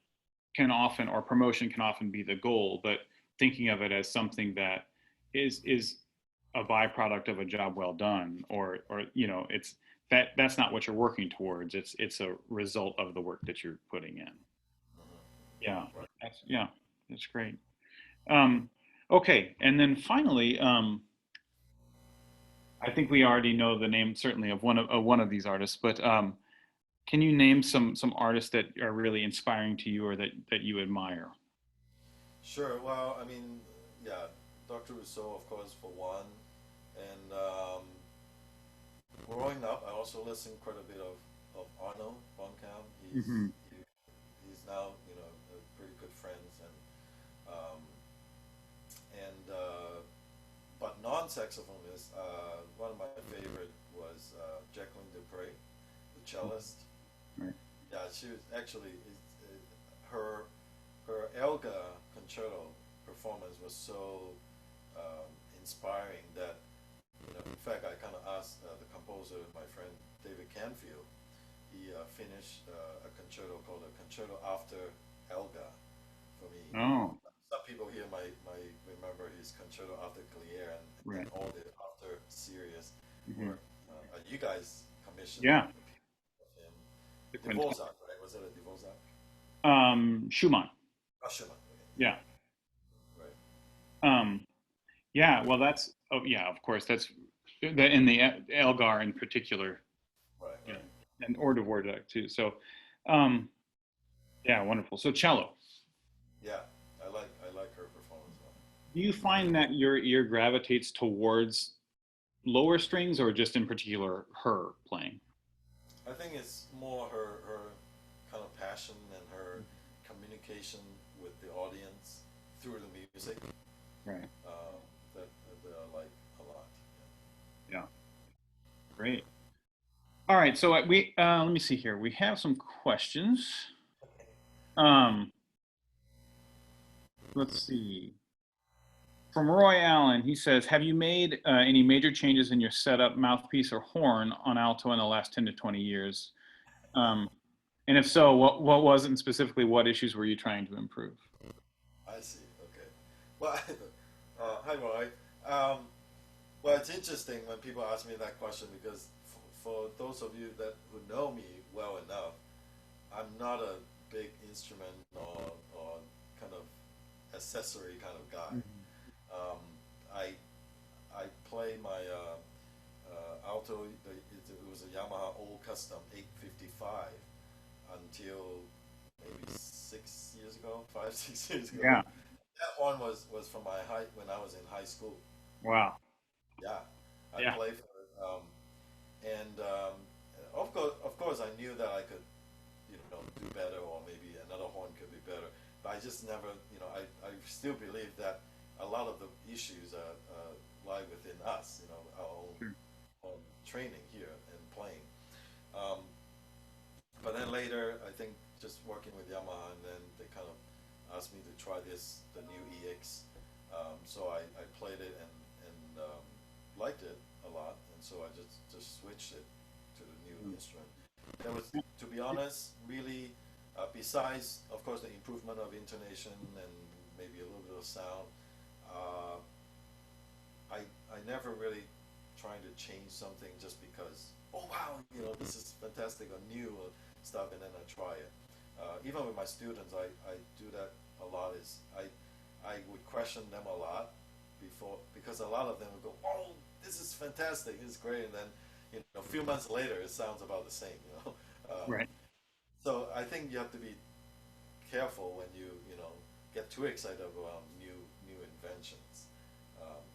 can often, or promotion can often be the goal, but thinking of it as something that is a byproduct of a job well done, or it's that's not what you're working towards. It's a result of the work that you're putting in. Yeah, Right. yeah, that's great. Um, okay, and then finally, I think we already know the name certainly of one of these artists, but can you name some artists that are really inspiring to you or that you admire? Sure. Well, I mean, yeah, Dr. Rousseau, of course, for one, and growing up, I also listened quite a bit of Arno von Kam. Hmm. He's now pretty good friends, um, and but non-saxophonist. One of my favorite was Jacqueline Dupre, the cellist. Right. Yeah, she was actually her her Elga concerto performance was so inspiring that in fact, I kind of asked the composer, my friend David Canfield. He finished a concerto called a Concerto After Elga for me. Oh, Some people here might remember his Concerto After Glier and right. all the after series Hmm. were you guys commissioned Yeah, a piece of him. the quintet. Dvorak, right? Was it a Dvorak? Schumann. Asherman. Yeah. Right. Um, yeah. Well, that's oh yeah. Of course, that's in the Elgar in particular. Right. Yeah, Right. and or Dvorak too. So, um, yeah, wonderful. So cello. Yeah. I like her performance. Do you find that your ear gravitates towards lower strings or just in particular her playing? I think it's more her kind of passion and her communication with the audience through the music Right. um, that I like a lot. Yeah. Great. All right. So we let me see here. We have some questions. Um, let's see. From Roy Allen, he says, "Have you made any major changes in your setup, mouthpiece, or horn on alto in the last 10 to 20 years? Um, and if so, what was it, and specifically what issues were you trying to improve?" I see. Okay. Well, hi Roy. Um, well, it's interesting when people ask me that question because for those of you that who know me well enough, I'm not a big instrument or kind of accessory kind of guy. Mhm. Um, I I play my Alto. It was a Yamaha old custom 855 until maybe 6 years ago, 5 6 years ago. Yeah. That one was from my high when I was in high school. Wow. Yeah, I Yeah. played for it, and of course, I knew that I could do better, or maybe another horn could be better. But I just never, I still believe that a lot of the issues lie within us, our Sure. own training here and playing. Um, but then later, I think just working with Yamaha, and then they kind of asked me to try the new EX. So I played it and liked it a lot, and so I just switched it to the new instrument. That was, to be honest, really, besides, of course, the improvement of intonation and maybe a little bit of sound, uh, I never really trying to change something just because, oh wow, this is fantastic or new or stuff, and then I try it. Even with my students, I do that a lot. I would question them a lot before, because a lot of them would go, oh, this is fantastic, this is great, and then a few months later it sounds about the same. Right. So I think you have to be careful when you get too excited about new inventions.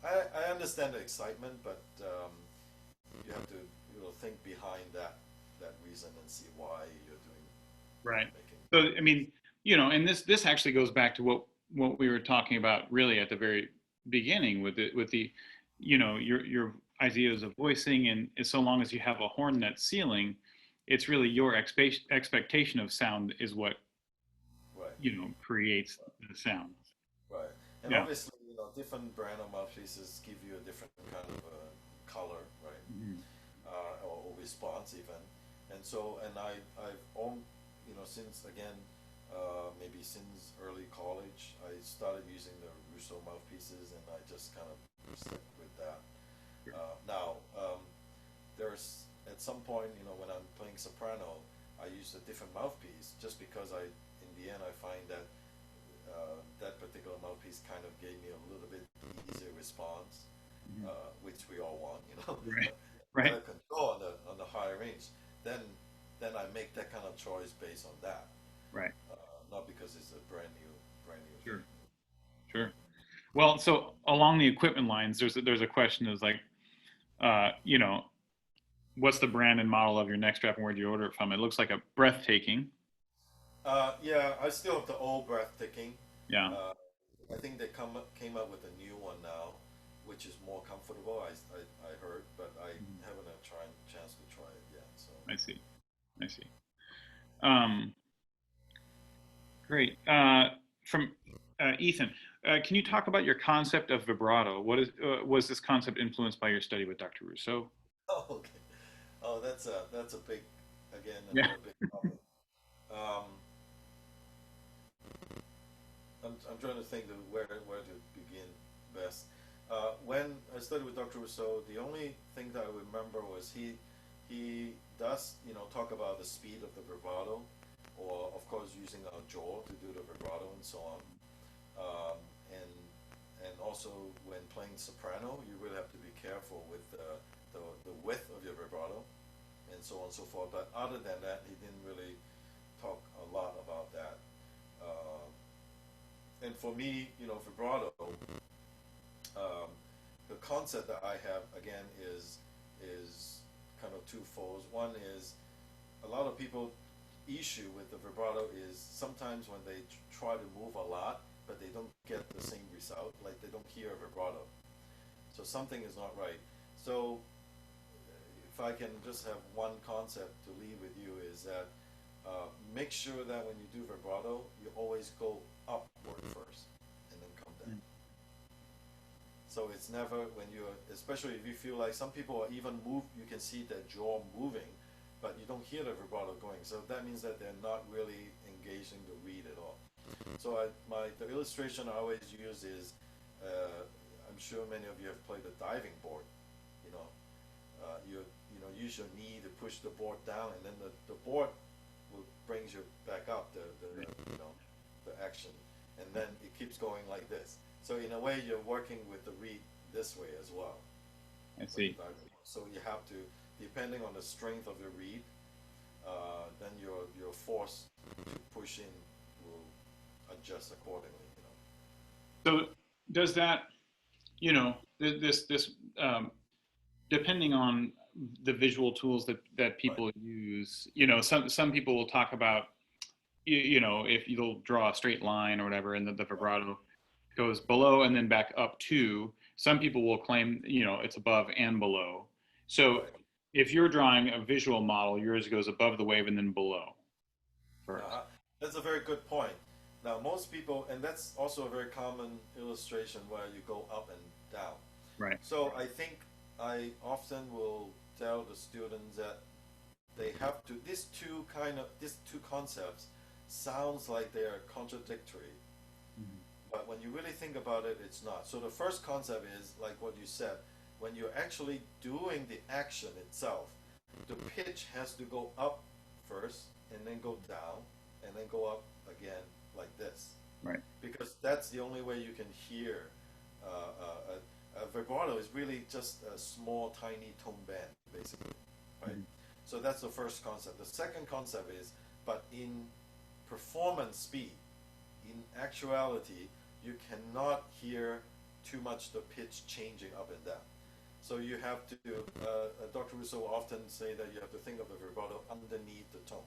I understand the excitement, but you have to think behind that reason and see why you're doing Right. making. So, I mean, and this actually goes back to what we were talking about really at the very beginning with the your ideas of voicing, and so long as you have a horn that's ceiling, it's really your expectation of sound is what Right, creates the sound. right, and Yeah. obviously different brand of mouthpieces give you a different kind of color, right, Mhm. or response even, and so and I've owned since again maybe since early college I started using the Russo mouthpieces, and I just kind of stuck with that. Now there's at some point when I'm playing soprano I use a different mouthpiece just because in the end I find that that particular mouthpiece kind of gave me a little bit easier response, Mhm. which we all want, Right. better Right. control on the higher range. Then I make that kind of choice based on that, Right. not because it's a brand new thing. Sure. Sure. Well, so along the equipment lines, there's a question is like, uh, you know, what's the brand and model of your neck strap and where do you order it from? It looks like a breathtaking. Yeah, I still have the old breathtaking. Yeah. Uh, I think they came up with a new one now, which is more comfortable. I heard, but I Mhm. haven't had a chance to try it yet. So. I see. I see. Um, Great. From Ethan, can you talk about your concept of vibrato? Was this concept influenced by your study with Dr. Rousseau? Oh, okay. Oh, that's a big, again, Yeah. another big topic. Um, I'm trying to think of where to begin best. When I studied with Dr. Rousseau, the only thing that I remember was he does talk about the speed of the vibrato, or of course using our jaw to do the vibrato and so on. Um, and also when playing soprano, you really have to be careful with the width of your vibrato and so on and so forth. But other than that, he didn't really talk a lot about that. Uh, and for me, vibrato, um, the concept that I have again is kind of twofold. One is a lot of people issue with the vibrato is sometimes when they try to move a lot, but they don't get the same result, like they don't hear a vibrato. So something is not right. So if I can just have one concept to leave with you is that make sure that when you do vibrato, you always go upward first and then come down. So it's never when you're, especially if you feel like some people are even move, you can see their jaw moving, but you don't hear the vibrato going. So that means that they're not really engaging the reed at all. So the illustration I always use is, I'm sure many of you have played the diving board. You know, use your knee to push the board down, and then the board will brings you back up the action, and then it keeps going like this. So in a way, you're working with the reed this way as well. I With the see. diving board. So you have to, depending on the strength of your reed, then your force to push in will adjust accordingly. So does that, this depending on the visual tools that Right. people use, some people will talk about, if you'll draw a straight line or whatever, and then the Right. vibrato goes below and then back up to. Some people will claim, it's above and below. So Right. if you're drawing a visual model, yours goes above the wave and then below first. Uh-huh. That's a very good point. Now, most people, and that's also a very common illustration where you go up and down. Right. So I think I often will tell the students that they have to, these two concepts sounds like they are contradictory, Mhm. but when you really think about it, it's not. So the first concept is like what you said, when you're actually doing the action itself, the pitch has to go up first and then go down and then go up again like this. Right. Because that's the only way you can hear. A vibrato is really just a small, tiny tone band, basically, right? Mhm. So that's the first concept. The second concept is, but in performance speed, in actuality, you cannot hear too much the pitch changing up and down. So you have to, Dr. Russo will often say that you have to think of the vibrato underneath the tone.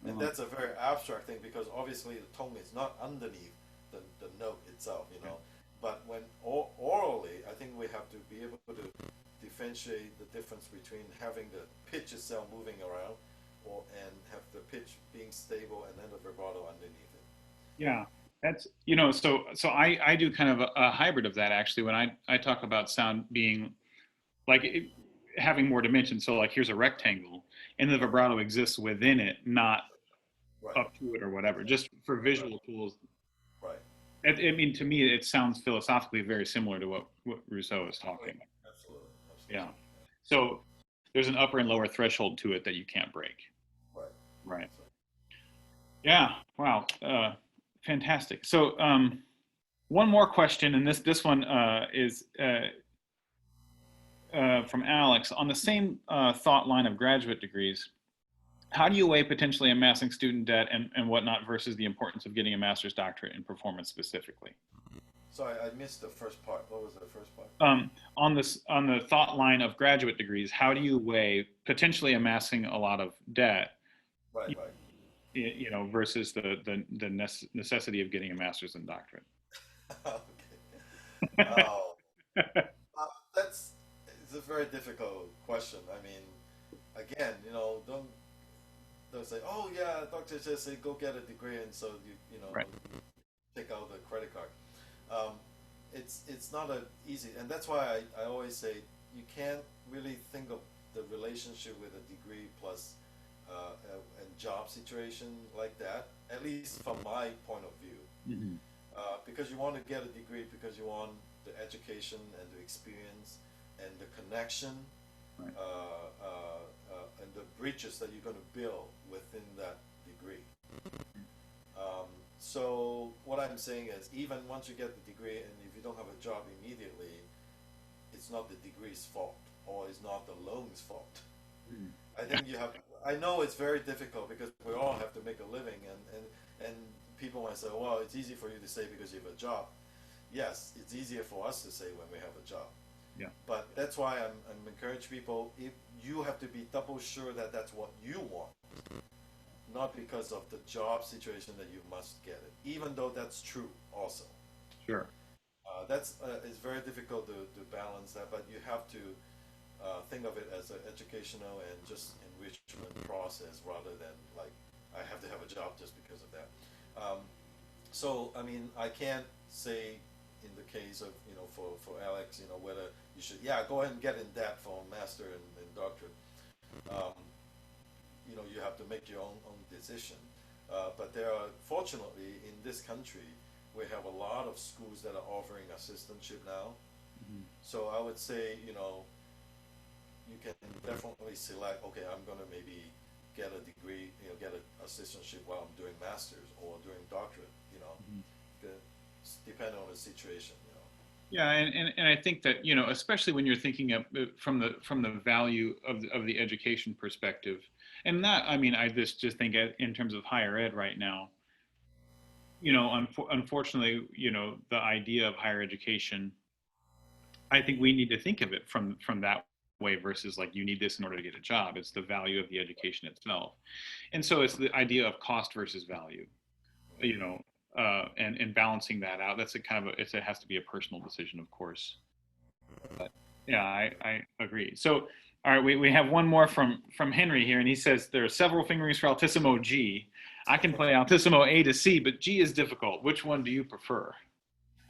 And that's a very abstract thing because obviously the tone is not underneath the note itself, you know. But when orally, I think we have to be able to differentiate the difference between having the pitch itself moving around and have the pitch being stable and then the vibrato underneath it. Yeah, that's, so I do kind of a hybrid of that actually when I talk about sound being like having more dimension. So like here's a rectangle and the vibrato exists within it, not Right, up to it or whatever. Just for right, visual tools, right. I mean, to me, it sounds philosophically very similar to what Rousseau is Absolutely, talking. absolutely, Yeah. absolutely. So there's an upper and lower threshold to it that you can't break. Right. Right. So, Yeah. Wow. Fantastic. So one more question, and this one is from Alex on the same thought line of graduate degrees. How do you weigh potentially amassing student debt and whatnot versus the importance of getting a master's doctorate in performance specifically? sorry, I missed the first part. What was the first part? On the thought line of graduate degrees, how do you weigh potentially amassing a lot of debt, Right, right. versus the necessity of getting a master's and doctorate? Okay. Oh, that's it's a very difficult question. I mean, again, don't say, oh yeah, doctor just say go get a degree, and so Right. you take out the credit card. Um, it's not a easy, and that's why I always say you can't really think of the relationship with a degree plus and job situation like that. At least from my point of view, Hmm. because you want to get a degree because you want the education and the experience and the connection Right. and the bridges that you're going to build within that degree. So what I'm saying is, even once you get the degree, and if you don't have a job immediately, it's not the degree's fault, or it's not the loan's fault. Mhm. I think you have. I know it's very difficult because we all have to make a living, and people might say, well, it's easy for you to say because you have a job. Yes, it's easier for us to say when we have a job. Yeah. But that's why I'm encourage people. If you have to be double sure that that's what you want, not because of the job situation that you must get it. Even though that's true, also. Sure. That's it's very difficult to balance that, but you have to think of it as an educational and just enrichment process rather than like I have to have a job just because of that. So I mean, I can't say in the case of for Alex, whether you should go ahead and get in debt for a master and doctorate. Um, you have to make your own decision. But there are, fortunately, in this country, we have a lot of schools that are offering assistantship now. Mhm. So I would say, you can definitely select, okay, I'm going to maybe get a degree, get an assistantship while I'm doing master's or doing doctorate, Mhm. depending on the situation, Yeah, and I think that especially when you're thinking of from the value of the education perspective, and that I mean I just think in terms of higher ed right now, unfortunately, the idea of higher education, I think we need to think of it from that way versus like you need this in order to get a job. It's the value of the education itself, and so it's the idea of cost versus value, you know, and balancing that out. That's a kind of it has to be a personal decision, of course. But yeah, I agree. So, all right, we have one more from Henry here, and he says there are several fingerings for Altissimo G. I can play Altissimo A to C, but G is difficult. Which one do you prefer?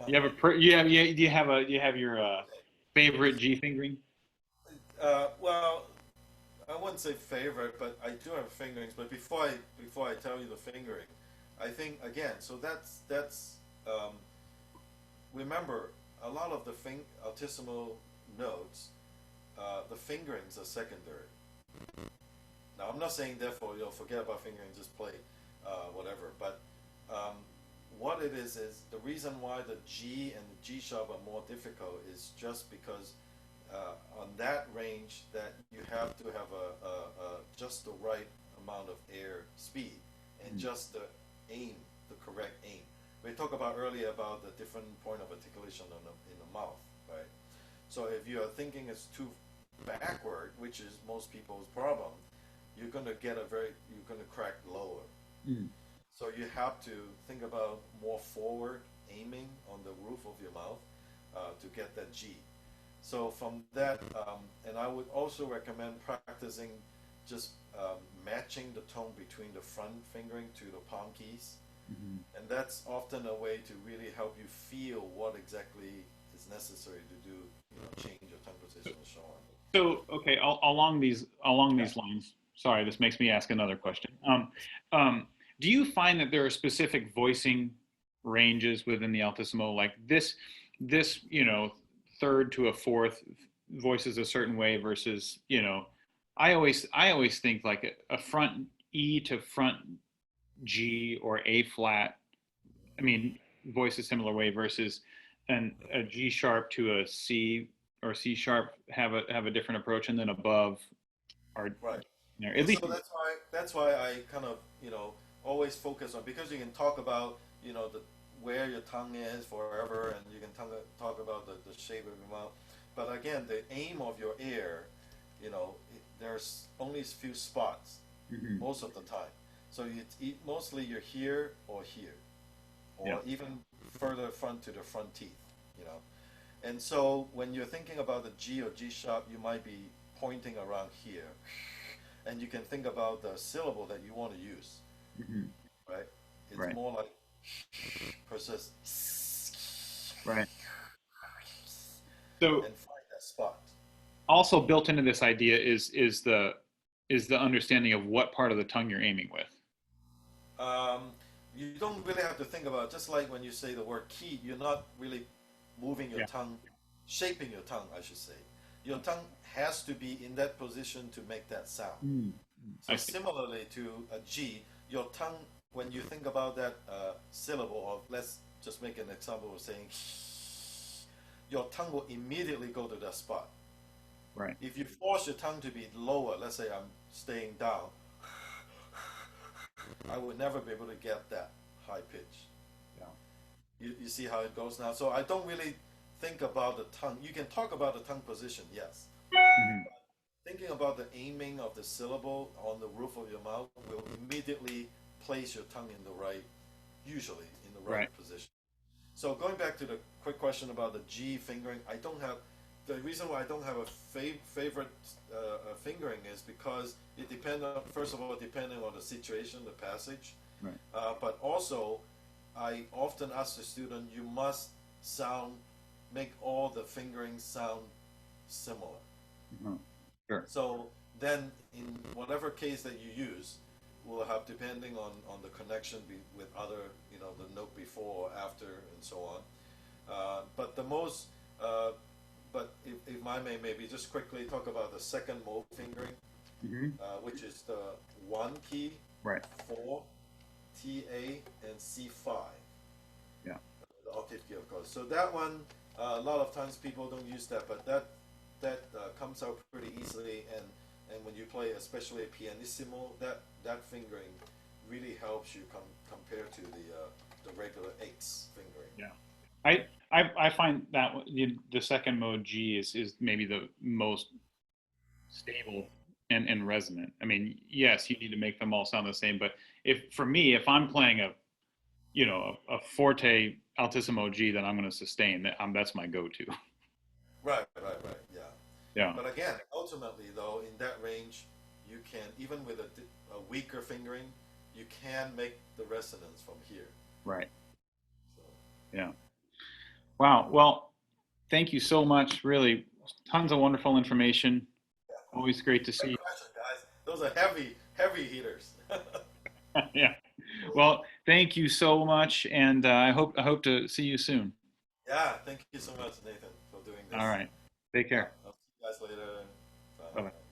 You have a you have you have your favorite G fingering? Well, I wouldn't say favorite, but I do have fingerings. But before I tell you the fingering, I think again. So that's um, remember a lot of the altissimo notes, the fingerings are secondary. Now I'm not saying therefore you'll forget about fingering, just play whatever. But um, what it is the reason why the G and the G sharp are more difficult is just because on that range that you have to have just the right amount of air speed and just the aim, the correct aim. We talked about earlier about the different point of articulation in the mouth, right? So if you are thinking it's too backward, which is most people's problem, you're gonna crack lower. Mm. So you have to think about more forward aiming on the roof of your mouth to get that G. So from that, and I would also recommend practicing just matching the tone between the front fingering to the palm keys. Mhm. And that's often a way to really help you feel what exactly is necessary to do, change your tongue position and so on. So, okay, along these lines. Sorry, this makes me ask another question. Do you find that there are specific voicing ranges within the altissimo, like this, third to a fourth voices a certain way versus, I always think like a front E to front G or A flat. I mean, voice a similar way versus a G sharp to a C or C sharp have a different approach, and then above are Right. at And so least. that's why I kind of always focus on, because you can talk about the where your tongue is forever, and you can talk about the shape of your mouth, but again the aim of your air, there's only a few spots Mhm. most of the time. So mostly you're here or here, Yeah. or even further front to the front teeth, you know. And so when you're thinking about the G or G sharp, you might be pointing around here, and you can think about the syllable that you want to use, Mhm. right? It's Right. more like versus Right. So and find that spot. also built into this idea is the understanding of what part of the tongue you're aiming with. Um, you don't really have to think about it. Just like when you say the word key, you're not really moving your Yeah. tongue, shaping your tongue, I should say. Your tongue has to be in that position to make that sound. Mm. So I see. similarly to a G, your tongue, when you think about that syllable, or let's just make an example of saying, your tongue will immediately go to that spot. Right. If you force your tongue to be lower, let's say I'm staying down, I would never be able to get that high pitch. Yeah. You see how it goes now? So I don't really think about the tongue. You can talk about the tongue position, yes. Mhm. Thinking about the aiming of the syllable on the roof of your mouth will immediately place your tongue in the right, usually in the right Right. position. So going back to the quick question about the G fingering, I don't have the reason why I don't have a favorite fingering is because it depends on, first of all, depending on the situation, the passage, Right. but also I often ask the student, you must make all the fingerings sound similar. Mhm. Sure. So then, in whatever case that you use, will have depending on the connection with other, the note before or after, and so on. But the most, but if I may maybe just quickly talk about the second mode fingering, Hmm. which is the one key, Right. four, TA, and C5, Yeah. the octave key, of course. So that one, a lot of times people don't use that, but that comes out pretty easily, and when you play, especially a pianissimo, that fingering really helps you compared to the regular eighths fingering. Yeah. I find that the second mode G is maybe the most stable and resonant. I mean, yes, you need to make them all sound the same, but if for me, if I'm playing a forte altissimo G, then I'm going to sustain. That's my go-to. Right, yeah. Yeah. But again, ultimately though, in that range, you can, even with a weaker fingering, you can make the resonance from here. Right. So, Yeah. Wow. Well, thank you so much. Really, tons of wonderful information. yeah. Always great to Great see question, guys. Those are heavy, heavy hitters. you. Yeah. Well, thank you so much, and I hope to see you soon. Yeah, thank you so much, Nathan, for doing All this. right. Take Yeah, care. I'll see you guys later. Bye Bye. bye.